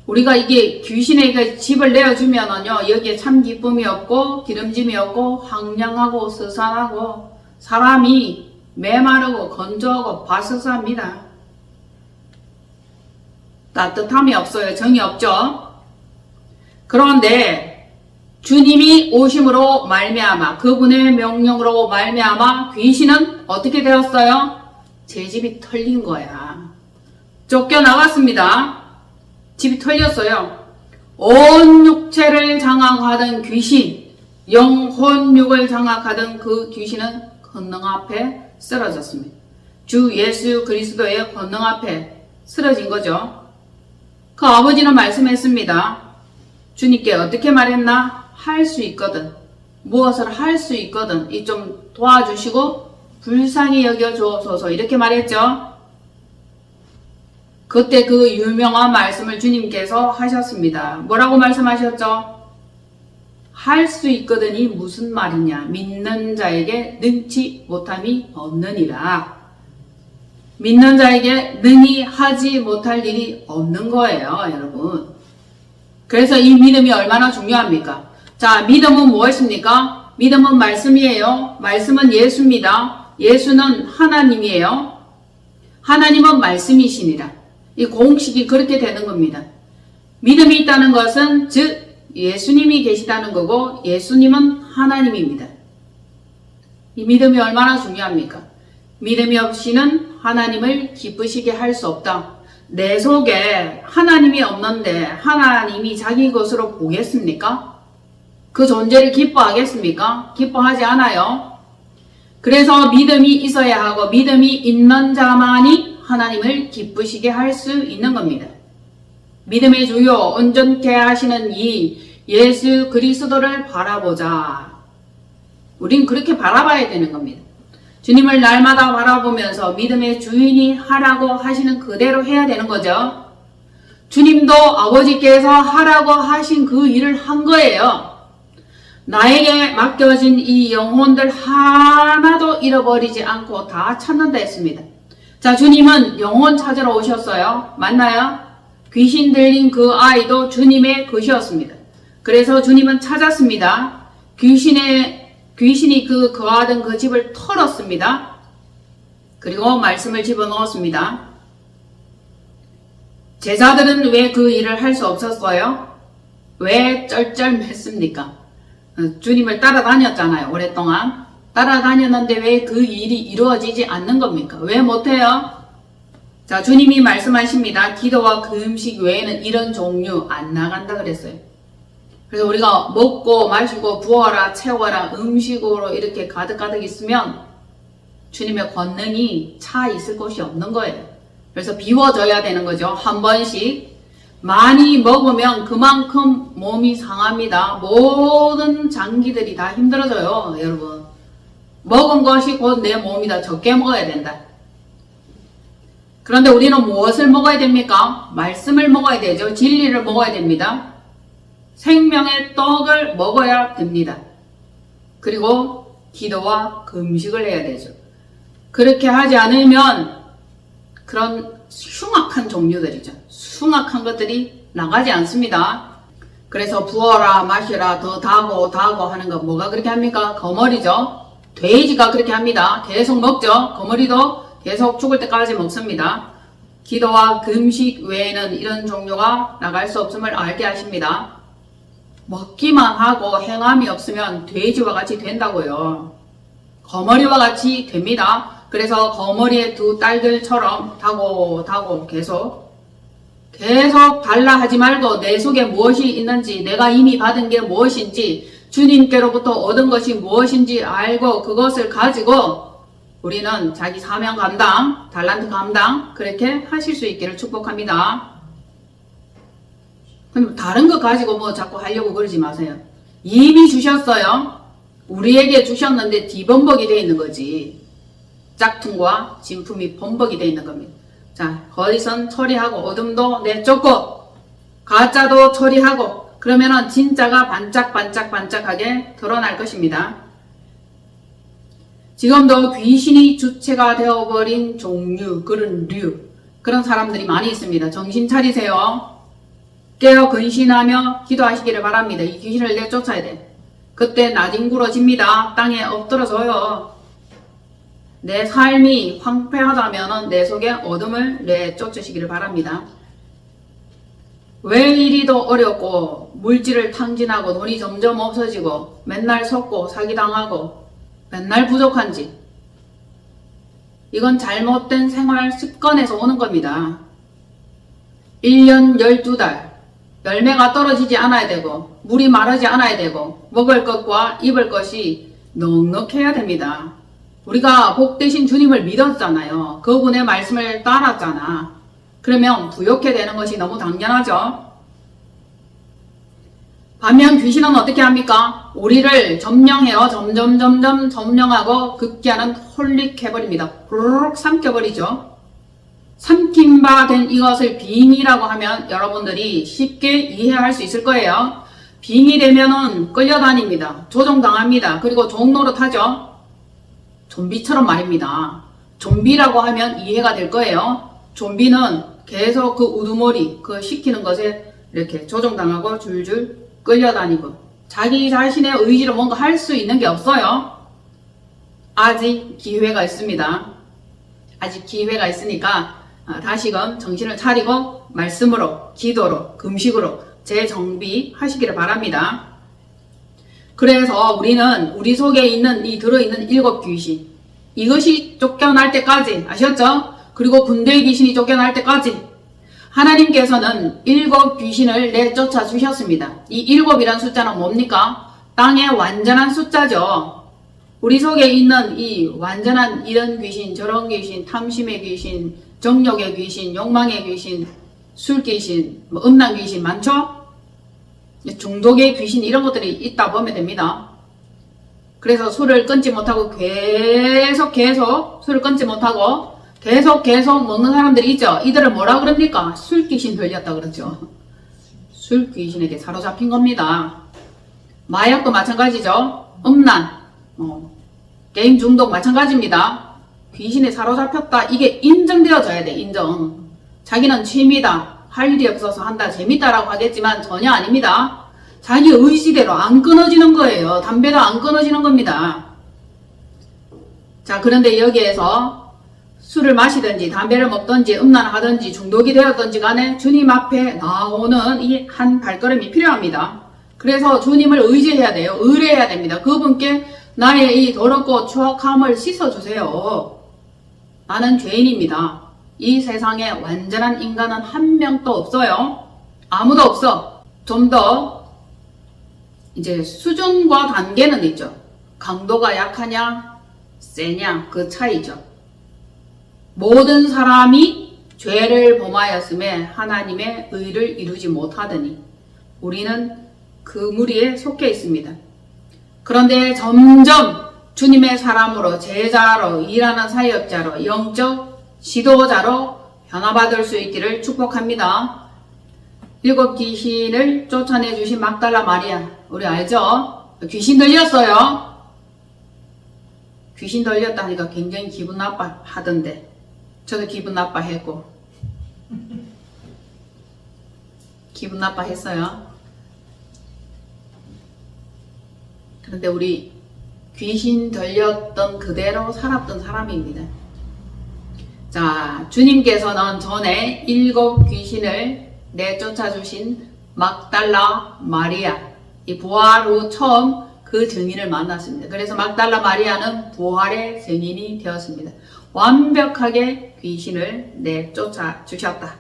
우리가 이게 귀신에게 집을 내어주면은요 여기에 참 기쁨이 없고 기름짐이 없고 황량하고 스산하고 사람이 메마르고 건조하고 바스스합니다. 따뜻함이 없어요. 정이 없죠. 그런데 주님이 오심으로 말미암아 그분의 명령으로 말미암아 귀신은 어떻게 되었어요? 제 집이 털린 거야. 쫓겨나갔습니다. 집이 털렸어요. 온 육체를 장악하던 귀신, 영혼육을 장악하던 그 귀신은 권능 앞에 쓰러졌습니다. 주 예수 그리스도의 권능 앞에 쓰러진 거죠. 그 아버지는 말씀했습니다. 주님께 어떻게 말했나? 할 수 있거든. 무엇을 할 수 있거든. 이 좀 도와주시고 불쌍히 여겨주옵소서 이렇게 말했죠. 그때 그 유명한 말씀을 주님께서 하셨습니다. 뭐라고 말씀하셨죠? 할 수 있거든이 무슨 말이냐? 믿는 자에게 능치 못함이 없느니라. 믿는 자에게 능히 하지 못할 일이 없는 거예요, 여러분. 그래서 이 믿음이 얼마나 중요합니까? 자, 믿음은 무엇입니까? 믿음은 말씀이에요. 말씀은 예수입니다. 예수는 하나님이에요. 하나님은 말씀이시니라. 이 공식이 그렇게 되는 겁니다. 믿음이 있다는 것은 즉 예수님이 계시다는 거고 예수님은 하나님입니다. 이 믿음이 얼마나 중요합니까? 믿음이 없이는 하나님을 기쁘시게 할 수 없다. 내 속에 하나님이 없는데 하나님이 자기 것으로 보겠습니까? 그 존재를 기뻐하겠습니까? 기뻐하지 않아요. 그래서 믿음이 있어야 하고 믿음이 있는 자만이 하나님을 기쁘시게 할 수 있는 겁니다. 믿음의 주요 온전케 하시는 이 예수 그리스도를 바라보자. 우린 그렇게 바라봐야 되는 겁니다. 주님을 날마다 바라보면서 믿음의 주인이 하라고 하시는 그대로 해야 되는 거죠. 주님도 아버지께서 하라고 하신 그 일을 한 거예요. 나에게 맡겨진 이 영혼들 하나도 잃어버리지 않고 다 찾는다 했습니다. 자, 주님은 영혼 찾으러 오셨어요. 맞나요? 귀신 들린 그 아이도 주님의 것이었습니다. 그래서 주님은 찾았습니다. 귀신이 거하던 그 집을 털었습니다. 그리고 말씀을 집어넣었습니다. 제자들은 왜 그 일을 할 수 없었어요? 왜 쩔쩔맸습니까? 주님을 따라다녔잖아요. 오랫동안. 따라다녔는데 왜 그 일이 이루어지지 않는 겁니까? 왜 못해요? 자, 주님이 말씀하십니다. 기도와 금식 외에는 이런 종류 안 나간다 그랬어요. 그래서 우리가 먹고 마시고 부어라 채워라 음식으로 이렇게 가득가득 있으면 주님의 권능이 차 있을 곳이 없는 거예요. 그래서 비워져야 되는 거죠. 한 번씩. 많이 먹으면 그만큼 몸이 상합니다. 모든 장기들이 다 힘들어져요, 여러분. 먹은 것이 곧 내 몸이다. 적게 먹어야 된다. 그런데 우리는 무엇을 먹어야 됩니까? 말씀을 먹어야 되죠. 진리를 먹어야 됩니다. 생명의 떡을 먹어야 됩니다. 그리고 기도와 금식을 해야 되죠. 그렇게 하지 않으면 그런 흉악한 종류들이죠. 흉악한 것들이 나가지 않습니다. 그래서 부어라 마시라 더 다고 하는 거 뭐가 그렇게 합니까? 거머리죠. 돼지가 그렇게 합니다. 계속 먹죠. 거머리도 계속 죽을 때까지 먹습니다. 기도와 금식 외에는 이런 종류가 나갈 수 없음을 알게 하십니다. 먹기만 하고 행함이 없으면 돼지와 같이 된다고요. 거머리와 같이 됩니다. 그래서 거머리의 두 딸들처럼 다고 계속 달라 하지 말고 내 속에 무엇이 있는지, 내가 이미 받은 게 무엇인지, 주님께로부터 얻은 것이 무엇인지 알고 그것을 가지고 우리는 자기 사명 감당, 달란트 감당 그렇게 하실 수 있기를 축복합니다. 그럼 다른 거 가지고 뭐 자꾸 하려고 그러지 마세요. 이미 주셨어요. 우리에게 주셨는데 뒤범벅이 되어 있는 거지. 짝퉁과 진품이 범벅이 되어 있는 겁니다. 자, 거짓은 처리하고 어둠도 내쫓고 가짜도 처리하고 그러면은 진짜가 반짝반짝하게 드러날 것입니다. 지금도 귀신이 주체가 되어버린 종류, 그런 사람들이 많이 있습니다. 정신 차리세요. 깨어 근신하며 기도하시기를 바랍니다. 이 귀신을 내쫓아야 돼. 그때 나뒹굴어집니다. 땅에 엎드러져요. 내 삶이 황폐하다면 내 속에 어둠을 내쫓으시기를 바랍니다. 왜 이리도 어렵고 물질을 탕진하고 돈이 점점 없어지고 맨날 속고 사기당하고 맨날 부족한지, 이건 잘못된 생활 습관에서 오는 겁니다. 1년 12달 열매가 떨어지지 않아야 되고 물이 마르지 않아야 되고 먹을 것과 입을 것이 넉넉해야 됩니다. 우리가 복되신 주님을 믿었잖아요. 그분의 말씀을 따랐잖아. 그러면 부욕해 되는 것이 너무 당연하죠. 반면 귀신은 어떻게 합니까? 우리를 점령해요. 점점 점령하고 급기야는 홀릭해버립니다. 후루룩 삼켜버리죠. 삼킨 바 된 이것을 빙의라고 하면 여러분들이 쉽게 이해할 수 있을 거예요. 빙의 되면은 끌려다닙니다. 조종당합니다. 그리고 종노릇하죠. 좀비처럼 말입니다. 좀비라고 하면 이해가 될 거예요. 좀비는 계속 그 우두머리, 그 시키는 것에 이렇게 조종당하고 줄줄 끌려다니고 자기 자신의 의지로 뭔가 할 수 있는 게 없어요. 아직 기회가 있습니다. 아직 기회가 있으니까 다시금 정신을 차리고 말씀으로, 기도로, 금식으로 재정비하시기를 바랍니다. 그래서 우리는 우리 속에 있는 이 들어있는 7 귀신, 이것이 쫓겨날 때까지, 아셨죠? 그리고 군대의 귀신이 쫓겨날 때까지 하나님께서는 7 귀신을 내쫓아 주셨습니다. 이 7이란 숫자는 뭡니까? 땅의 완전한 숫자죠. 우리 속에 있는 이 완전한 이런 귀신, 저런 귀신, 탐심의 귀신, 정욕의 귀신, 욕망의 귀신, 술 귀신, 음란 귀신 많죠? 중독의 귀신, 이런 것들이 있다 보면 됩니다. 그래서 술을 끊지 못하고 계속 술을 끊지 못하고 계속 먹는 사람들이 있죠. 이들을 뭐라 그럽니까? 술 귀신 들렸다 그러죠. 술 귀신에게 사로잡힌 겁니다. 마약도 마찬가지죠. 음란, 게임 중독 마찬가지입니다. 귀신에 사로잡혔다. 이게 인정되어져야 돼. 인정. 자기는 취미다, 할 일이 없어서 한다, 재밌다라고 하겠지만 전혀 아닙니다. 자기 의지대로 안 끊어지는 거예요. 담배도 안 끊어지는 겁니다. 자, 그런데 여기에서 술을 마시든지 담배를 먹든지 음란을 하든지 중독이 되었든지 간에 주님 앞에 나오는 이 한 발걸음이 필요합니다. 그래서 주님을 의지해야 돼요. 의뢰해야 됩니다. 그분께 나의 이 더럽고 추악함을 씻어주세요. 나는 죄인입니다. 이 세상에 완전한 인간은 한 명도 없어요. 아무도 없어. 좀 더 이제 수준과 단계는 있죠. 강도가 약하냐 세냐 그 차이죠. 모든 사람이 죄를 범하였음에 하나님의 의를 이루지 못하더니 우리는 그 무리에 속해 있습니다. 그런데 점점 주님의 사람으로, 제자로, 일하는 사역자로, 영적 지도자로 변화받을 수 있기를 축복합니다. 일곱 귀신을 쫓아내 주신 막달라 마리아. 우리 알죠? 귀신 들렸어요. 귀신 들렸다니까 굉장히 기분 나빠 하던데. 저도 기분 나빠 했고. 기분 나빠 했어요. 그런데 우리 귀신 들렸던 그대로 살았던 사람입니다. 자, 주님께서는 전에 일곱 귀신을 내쫓아 주신 막달라 마리아, 이 부활 후 처음 그 증인을 만났습니다. 그래서 막달라 마리아는 부활의 증인이 되었습니다. 완벽하게 귀신을 내쫓아 주셨다.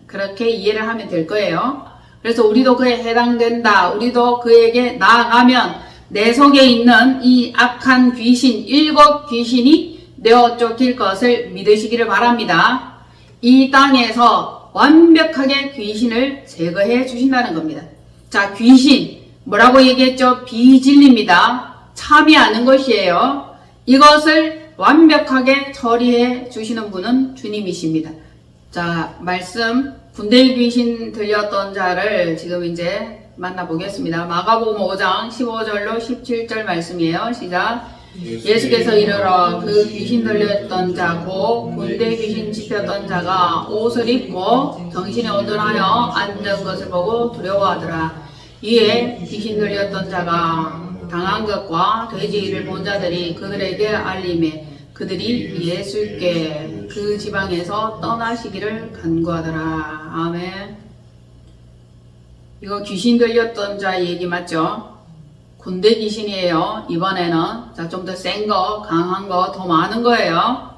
그렇게 이해를 하면 될 거예요. 그래서 우리도 그에 해당된다. 우리도 그에게 나아가면 내 속에 있는 이 악한 귀신, 일곱 귀신이 내어 쫓길 것을 믿으시기를 바랍니다. 이 땅에서 완벽하게 귀신을 제거해 주신다는 겁니다. 자, 귀신 뭐라고 얘기했죠? 비진리입니다. 참이 않은 것이에요. 이것을 완벽하게 처리해 주시는 분은 주님이십니다. 자, 말씀 군대의 귀신 들렸던 자를 지금 이제 만나보겠습니다. 마가복음 5장 15절로 17절 말씀이에요. 시작. 예수께서 이르러 그 귀신 들렸던 자 곧 군대 귀신 짚혔던 자가 옷을 입고 정신이 온전하여 앉은 것을 보고 두려워하더라. 이에 귀신 들렸던 자가 당한 것과 돼지를 본 자들이 그들에게 알림해 그들이 예수께 그 지방에서 떠나시기를 간구하더라. 아멘. 이거 귀신 들렸던 자 얘기 맞죠? 군대 귀신이에요. 이번에는 자, 좀 더 센 거, 강한 거, 더 많은 거예요.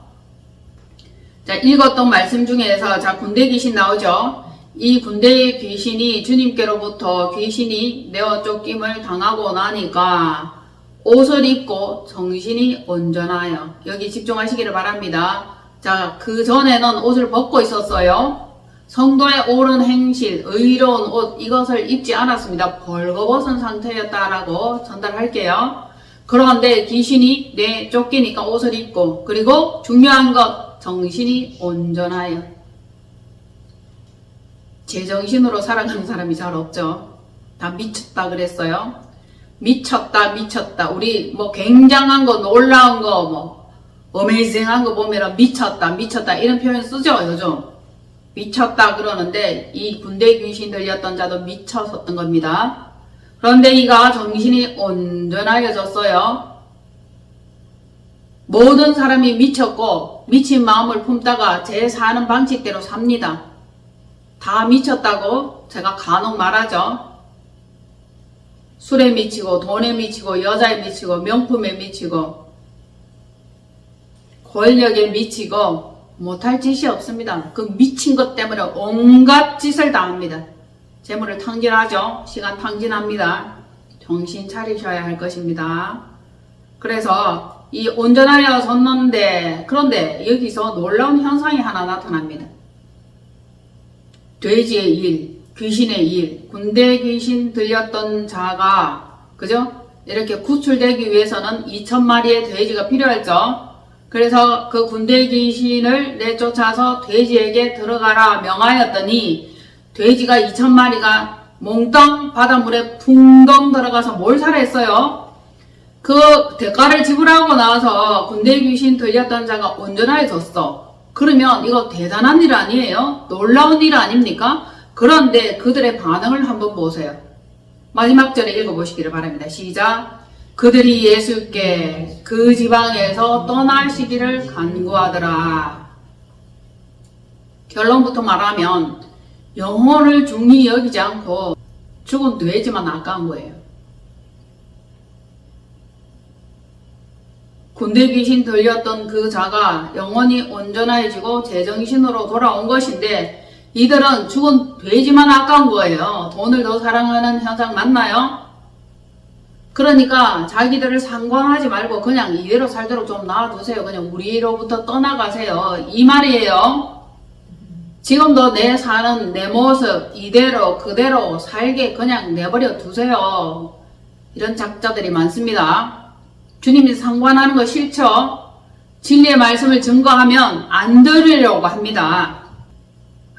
자, 읽었던 말씀 중에서 자, 군대 귀신 나오죠? 이 군대의 귀신이 주님께로부터 귀신이 내어 쫓김을 당하고 나니까 옷을 입고 정신이 온전하여, 여기 집중하시기를 바랍니다. 자, 그 전에는 옷을 벗고 있었어요. 성도의 옳은 행실, 의로운 옷, 이것을 입지 않았습니다. 벌거벗은 상태였다라고 전달할게요. 그런데 귀신이 쫓기니까 옷을 입고, 그리고 중요한 것, 정신이 온전하여. 제정신으로 살아가는 사람이 잘 없죠. 다 미쳤다 그랬어요. 미쳤다. 우리 뭐 굉장한 거, 놀라운 거, 뭐 어메이징한 거 보면 미쳤다 이런 표현 쓰죠, 요즘. 미쳤다 그러는데 이 군대 귀신 들렸던 자도 미쳤었던 겁니다. 그런데 이가 정신이 온전하여졌어요. 모든 사람이 미쳤고 미친 마음을 품다가 제 사는 방식대로 삽니다. 다 미쳤다고 제가 간혹 말하죠. 술에 미치고 돈에 미치고 여자에 미치고 명품에 미치고 권력에 미치고 못할 짓이 없습니다. 그 미친 것 때문에 온갖 짓을 다 합니다. 재물을 탕진하죠. 시간 탕진합니다. 정신 차리셔야 할 것입니다. 그래서 이 온전하여 섰는데, 그런데 여기서 놀라운 현상이 하나 나타납니다. 돼지의 일, 귀신의 일, 군대 귀신 들렸던 자가, 그죠? 이렇게 구출되기 위해서는 2000마리의 돼지가 필요했죠. 그래서 그 군대 귀신을 내쫓아서 돼지에게 들어가라 명하였더니 돼지가 2000마리가 몽땅 바닷물에 붕덩 들어가서 몰살했어요. 그 대가를 지불하고 나서 군대 귀신 들렸던 자가 온전해졌어. 그러면 이거 대단한 일 아니에요? 놀라운 일 아닙니까? 그런데 그들의 반응을 한번 보세요. 마지막 절에 읽어보시기를 바랍니다. 시작. 그들이 예수께 그 지방에서 떠나시기를 간구하더라. 결론부터 말하면 영혼을 중히 여기지 않고 죽은 돼지만 아까운 거예요. 군대 귀신 들렸던 그 자가 영혼이 온전해지고 제정신으로 돌아온 것인데 이들은 죽은 돼지만 아까운 거예요. 돈을 더 사랑하는 현상 맞나요? 그러니까 자기들을 상관하지 말고 그냥 이대로 살도록 좀 놔두세요. 그냥 우리로부터 떠나가세요. 이 말이에요. 지금도 내 사는 내 모습 이대로 그대로 살게 그냥 내버려 두세요. 이런 작자들이 많습니다. 주님이 상관하는 거 싫죠? 진리의 말씀을 증거하면 안 들으려고 합니다.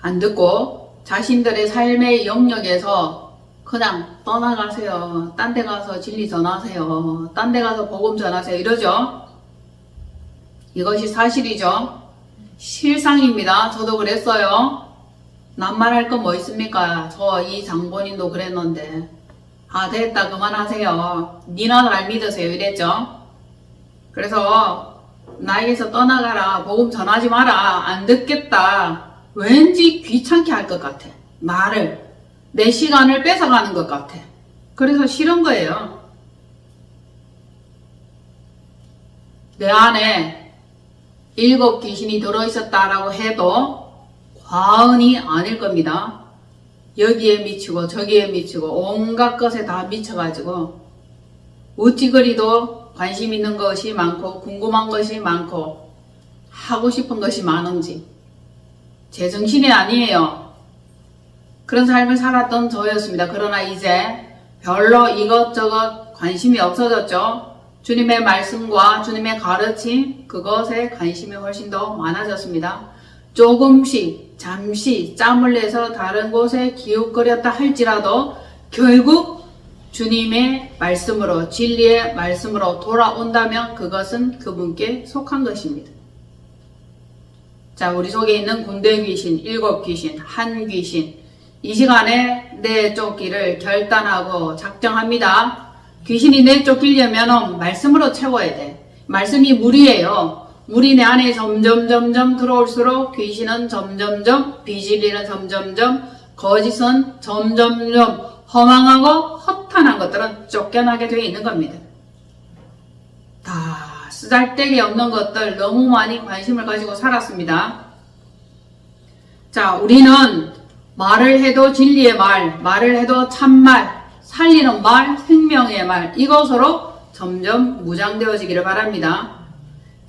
안 듣고 자신들의 삶의 영역에서 그냥 떠나가세요. 딴 데 가서 진리 전하세요. 딴 데 가서 복음 전하세요. 이러죠. 이것이 사실이죠. 실상입니다. 저도 그랬어요. 남말할 건 뭐 있습니까? 저 이 장본인도 그랬는데. 아, 됐다. 그만하세요. 니나 잘 믿으세요. 이랬죠. 그래서 나에게서 떠나가라. 복음 전하지 마라. 안 듣겠다. 왠지 귀찮게 할 것 같아. 말을. 내 시간을 뺏어가는 것 같아. 그래서 싫은 거예요. 내 안에 7 귀신이 들어있었다라고 해도 과언이 아닐 겁니다. 여기에 미치고 저기에 미치고 온갖 것에 다 미쳐가지고 어찌 그리도 관심 있는 것이 많고 궁금한 것이 많고 하고 싶은 것이 많은지 제정신이 아니에요. 그런 삶을 살았던 저였습니다. 그러나 이제 별로 이것저것 관심이 없어졌죠. 주님의 말씀과 주님의 가르침, 그것에 관심이 훨씬 더 많아졌습니다. 조금씩 잠시 짬을 내서 다른 곳에 기웃거렸다 할지라도 결국 주님의 말씀으로, 진리의 말씀으로 돌아온다면 그것은 그분께 속한 것입니다. 자, 우리 속에 있는 군대 귀신, 7 귀신, 한 귀신, 이 시간에 내쫓기를 결단하고 작정합니다. 귀신이 내쫓기려면 말씀으로 채워야 돼. 말씀이 물이에요. 물이 내 안에 점점 들어올수록 귀신은 점점점, 비진리는 점점점, 거짓은 점점점 허망하고 허탄한 것들은 쫓겨나게 되어 있는 겁니다. 다 쓰잘데기 없는 것들 너무 많이 관심을 가지고 살았습니다. 자, 우리는 말을 해도 진리의 말, 말을 해도 참말, 살리는 말, 생명의 말, 이것으로 점점 무장되어지기를 바랍니다.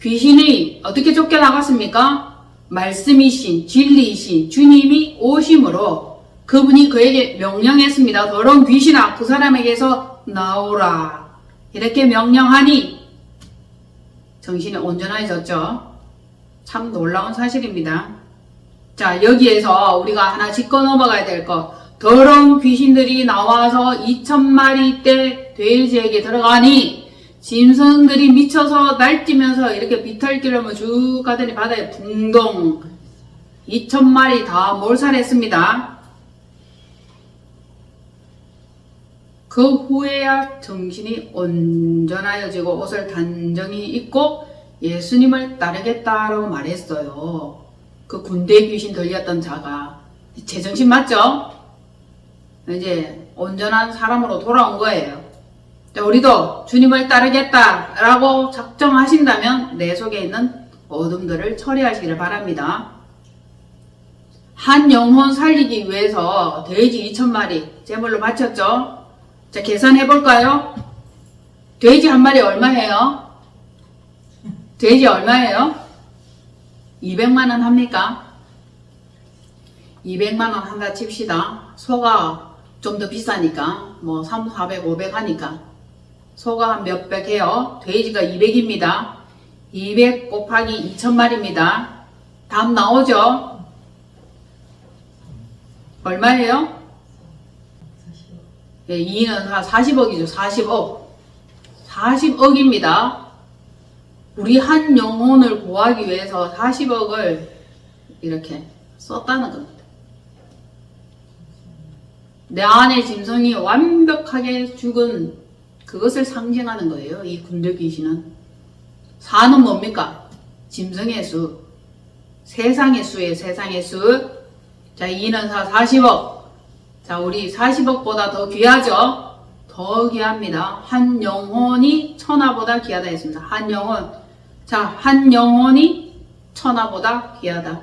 귀신이 어떻게 쫓겨나갔습니까? 말씀이신, 진리이신 주님이 오심으로 그분이 그에게 명령했습니다. 더러운 귀신아, 그 사람에게서 나오라. 이렇게 명령하니 정신이 온전해졌죠. 참 놀라운 사실입니다. 자, 여기에서 우리가 하나 짚고 넘어가야 될 것. 더러운 귀신들이 나와서 2000마리대 돼지에게 들어가니 짐승들이 미쳐서 날뛰면서 이렇게 비탈길을 쭉 가더니 바다에 붕동 2000마리 다 몰살했습니다. 그 후에야 정신이 온전하여지고 옷을 단정히 입고 예수님을 따르겠다라고 말했어요. 그 군대 귀신 들렸던 자가 제정신 맞죠? 이제 온전한 사람으로 돌아온 거예요. 자, 우리도 주님을 따르겠다라고 작정하신다면 내 속에 있는 어둠들을 처리하시기를 바랍니다. 한 영혼 살리기 위해서 돼지 2000마리 제물로 바쳤죠. 자, 계산해 볼까요? 돼지 한 마리 얼마예요? 돼지 얼마예요? 200만원 합니까? 200만원 한다 칩시다. 소가 좀 더 비싸니까 뭐 3, 400, 500 하니까 소가 한 몇백 해요. 돼지가 200입니다. 200 곱하기 2000마리입니다. 답 나오죠? 얼마예요? 네, 2는 40억이죠. 40억. 40억입니다. 우리 한 영혼을 구하기 위해서 40억을 이렇게 썼다는 겁니다. 내 안에 짐승이 완벽하게 죽은 그것을 상징하는 거예요. 이 군대 귀신은. 4는 뭡니까? 짐승의 수. 세상의 수예요. 세상의 수. 자, 2는 4, 40억. 자, 우리 40억보다 더 귀하죠? 더 귀합니다. 한 영혼이 천하보다 귀하다 했습니다. 한 영혼. 자, 한 영혼이 천하보다 귀하다.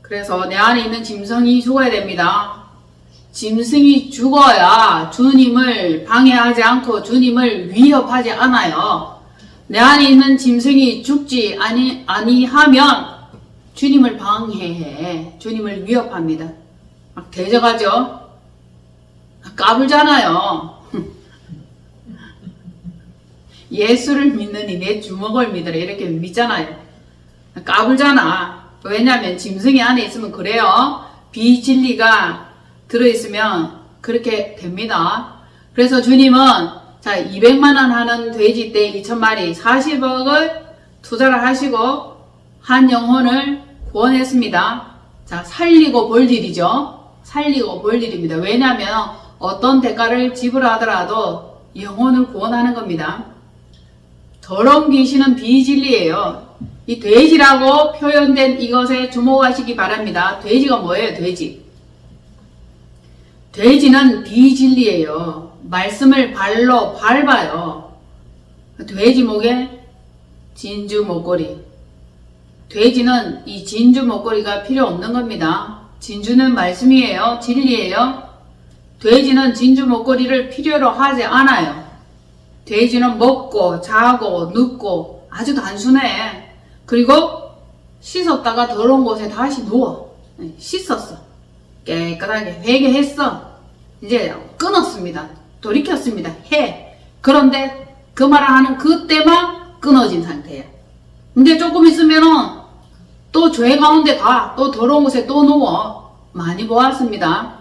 그래서 내 안에 있는 짐승이 죽어야 됩니다. 짐승이 죽어야 주님을 방해하지 않고 주님을 위협하지 않아요. 내 안에 있는 짐승이 죽지 아니하면 주님을 방해해. 주님을 위협합니다. 막 대적하죠? 까불잖아요. 예수를 믿느니 내 주먹을 믿으라. 이렇게 믿잖아요. 까불잖아. 왜냐하면 짐승이 안에 있으면 그래요. 비진리가 들어있으면 그렇게 됩니다. 그래서 주님은 자 200만원 하는 돼지 떼 2,000마리 40억을 투자를 하시고 한 영혼을 구원했습니다. 자 살리고 볼 일이죠. 살리고 볼 일입니다. 왜냐하면 어떤 대가를 지불하더라도 영혼을 구원하는 겁니다. 더러운 귀신은 비진리예요. 이 돼지라고 표현된 이것에 주목하시기 바랍니다. 돼지가 뭐예요? 돼지. 돼지는 비진리예요. 말씀을 발로 밟아요. 돼지 목에 진주 목걸이. 돼지는 이 진주 목걸이가 필요 없는 겁니다. 진주는 말씀이에요. 진리예요. 돼지는 진주 목걸이를 필요로 하지 않아요. 돼지는 먹고 자고 눕고 아주 단순해. 그리고 씻었다가 더러운 곳에 다시 누워. 씻었어. 깨끗하게 회개했어. 이제 끊었습니다. 돌이켰습니다. 해. 그런데 그 말을 하는 그때만 끊어진 상태야. 근데 조금 있으면은 또 죄 가운데 가. 또 더러운 곳에 또 누워. 많이 보았습니다.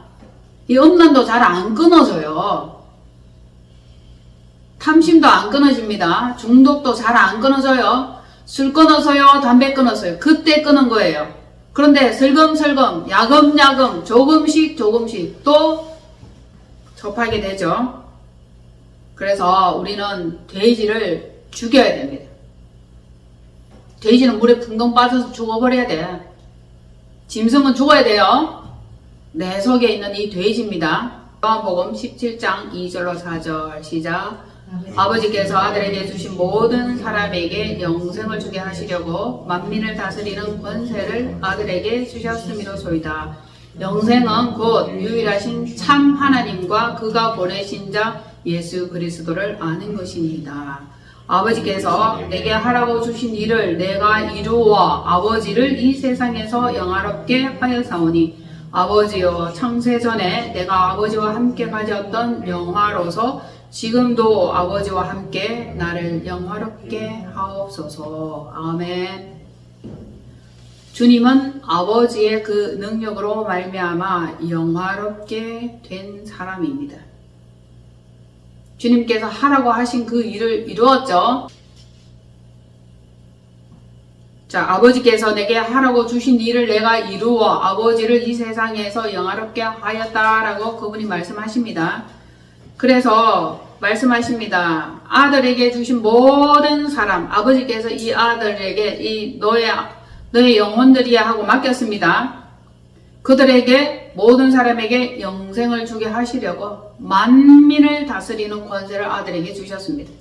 이 음란도 잘 안 끊어져요. 탐심도 안 끊어집니다. 중독도 잘 안 끊어져요. 술 끊어서요, 담배 끊어서요. 그때 끊은 거예요. 그런데 슬금슬금, 야금야금, 조금씩 또 접하게 되죠. 그래서 우리는 돼지를 죽여야 됩니다. 돼지는 물에 붕덩 빠져서 죽어버려야 돼. 짐승은 죽어야 돼요. 내 속에 있는 이 돼지입니다. 요한복음 17장 2절로 4절 시작. 아버지께서 아들에게 주신 모든 사람에게 영생을 주게 하시려고 만민을 다스리는 권세를 아들에게 주셨음이로소이다. 영생은 곧 유일하신 참 하나님과 그가 보내신 자 예수 그리스도를 아는 것입니다. 아버지께서 내게 하라고 주신 일을 내가 이루어 아버지를 이 세상에서 영화롭게 하였사오니 아버지여 창세전에 내가 아버지와 함께 가졌던 영화로서 지금도 아버지와 함께 나를 영화롭게 하옵소서. 아멘. 주님은 아버지의 그 능력으로 말미암아 영화롭게 된 사람입니다. 주님께서 하라고 하신 그 일을 이루었죠. 자, 아버지께서 내게 하라고 주신 일을 내가 이루어 아버지를 이 세상에서 영화롭게 하였다라고 그분이 말씀하십니다. 그래서 말씀하십니다. 아들에게 주신 모든 사람, 아버지께서 이 아들에게 이 너의 영혼들이야 하고 맡겼습니다. 그들에게 모든 사람에게 영생을 주게 하시려고 만민을 다스리는 권세를 아들에게 주셨습니다.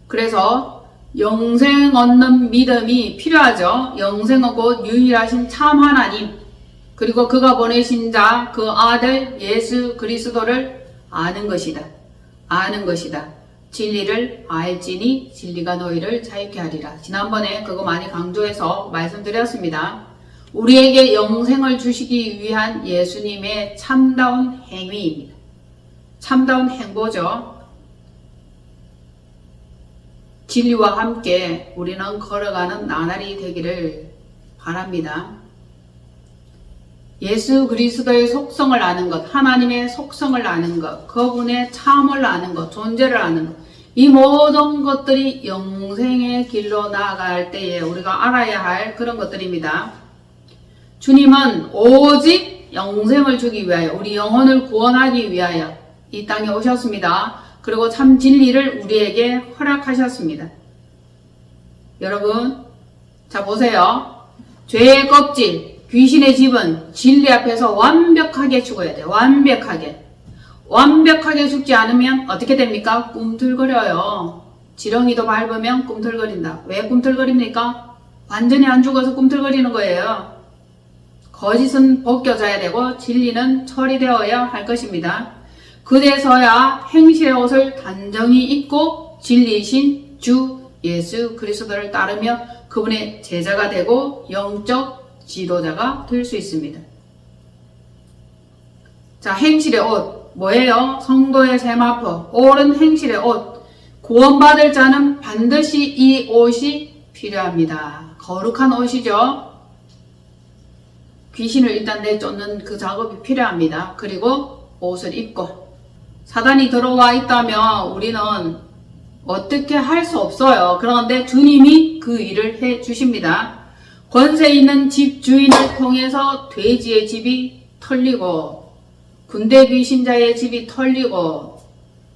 그래서 영생 얻는 믿음이 필요하죠. 영생은 곧 유일하신 참 하나님, 그리고 그가 보내신 자, 그 아들 예수 그리스도를 아는 것이다. 아는 것이다. 진리를 알지니 진리가 너희를 자유케 하리라. 지난번에 그거 많이 강조해서 말씀드렸습니다. 우리에게 영생을 주시기 위한 예수님의 참다운 행위입니다. 참다운 행보죠. 진리와 함께 우리는 걸어가는 나날이 되기를 바랍니다. 예수 그리스도의 속성을 아는 것, 하나님의 속성을 아는 것, 그분의 참을 아는 것, 존재를 아는 것, 이 모든 것들이 영생의 길로 나아갈 때에 우리가 알아야 할 그런 것들입니다. 주님은 오직 영생을 주기 위하여, 우리 영혼을 구원하기 위하여 이 땅에 오셨습니다. 그리고 참 진리를 우리에게 허락하셨습니다. 여러분, 자 보세요. 죄의 껍질, 귀신의 집은 진리 앞에서 완벽하게 죽어야 돼요. 완벽하게 죽지 않으면 어떻게 됩니까? 꿈틀거려요. 지렁이도 밟으면 꿈틀거린다. 왜 꿈틀거립니까? 완전히 안 죽어서 꿈틀거리는 거예요. 거짓은 벗겨져야 되고 진리는 처리되어야 할 것입니다. 그래서야 행실의 옷을 단정히 입고 진리이신 주 예수 그리스도를 따르며 그분의 제자가 되고 영적 지도자가 될 수 있습니다. 자, 행실의 옷 뭐예요? 성도의 세마포, 옳은 행실의 옷. 구원받을 자는 반드시 이 옷이 필요합니다. 거룩한 옷이죠. 귀신을 일단 내쫓는 그 작업이 필요합니다. 그리고 옷을 입고 사단이 들어와 있다면 우리는 어떻게 할 수 없어요. 그런데 주님이 그 일을 해 주십니다. 권세 있는 집 주인을 통해서 돼지의 집이 털리고 군대 귀신자의 집이 털리고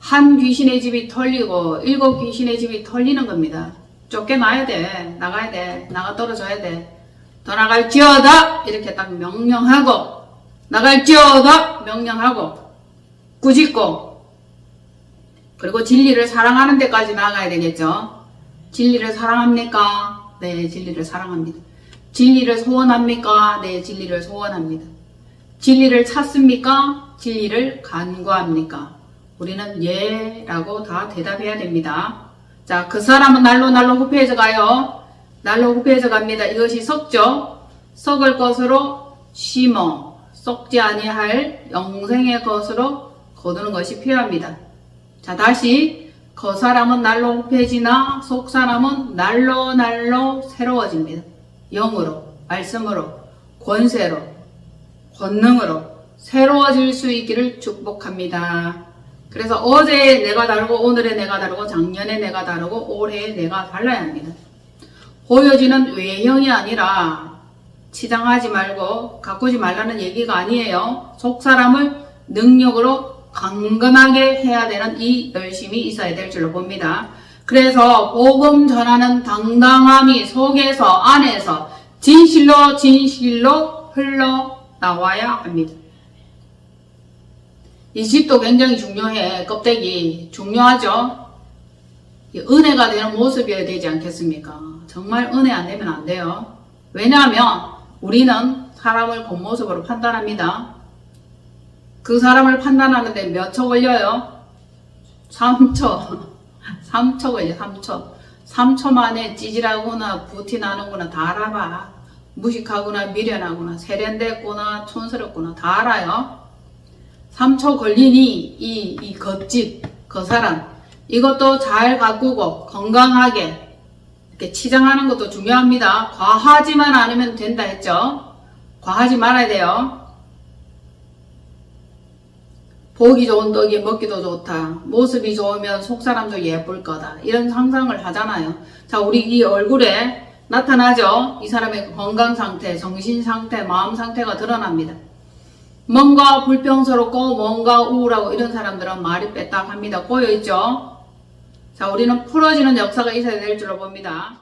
한 귀신의 집이 털리고 7 귀신의 집이 털리는 겁니다. 쫓겨나야 돼. 나가야 돼. 나가 떨어져야 돼. 더 나갈지어다 이렇게 딱 명령하고 나갈지어다 명령하고 꾸짖고 그리고 진리를 사랑하는 데까지 나가야 되겠죠. 진리를 사랑합니까? 네, 진리를 사랑합니다. 진리를 소원합니까? 네, 진리를 소원합니다. 진리를 찾습니까? 진리를 간구합니까? 우리는 예 라고 다 대답해야 됩니다. 자, 그 사람은 날로 후패해져 가요. 날로 후패해져 갑니다. 이것이 썩죠. 썩을 것으로 심어 썩지 아니할 영생의 것으로 거두는 것이 필요합니다. 자, 다시 그 사람은 날로 후패해지나 속 사람은 날로 새로워집니다. 영으로, 말씀으로, 권세로, 권능으로 새로워질 수 있기를 축복합니다. 그래서 어제 내가 다르고 오늘의 내가 다르고 작년의 내가 다르고 올해의 내가 달라야 합니다. 보여지는 외형이 아니라 치장하지 말고 가꾸지 말라는 얘기가 아니에요. 속사람을 능력으로 강건하게 해야 되는 이 열심이 있어야 될 줄로 봅니다. 그래서 복음 전하는 당당함이 속에서 안에서 진실로 흘러나와야 합니다. 이 집도 굉장히 중요해. 껍데기 중요하죠. 은혜가 되는 모습이어야 되지 않겠습니까? 정말 은혜 안 되면 안 돼요. 왜냐하면 우리는 사람을 겉모습으로 판단합니다. 그 사람을 판단하는데 몇 초 걸려요? 3초. 3초 걸려. 3초 만에 찌질하구나 부티나는구나 다 알아봐. 무식하구나 미련하구나 세련됐구나 촌스럽구나 다 알아요. 3초 걸리니 이 겉집 그 사람 이것도 잘 가꾸고 건강하게 이렇게 치장하는 것도 중요합니다. 과하지만 않으면 된다 했죠. 과하지 말아야 돼요. 보기 좋은 떡이 먹기도 좋다. 모습이 좋으면 속사람도 예쁠 거다. 이런 상상을 하잖아요. 자, 우리 이 얼굴에 나타나죠. 이 사람의 건강 상태, 정신 상태, 마음 상태가 드러납니다. 뭔가 불평스럽고 뭔가 우울하고 이런 사람들은 말이 빼딱합니다. 꼬여있죠. 자, 우리는 풀어지는 역사가 있어야 될 줄로 봅니다.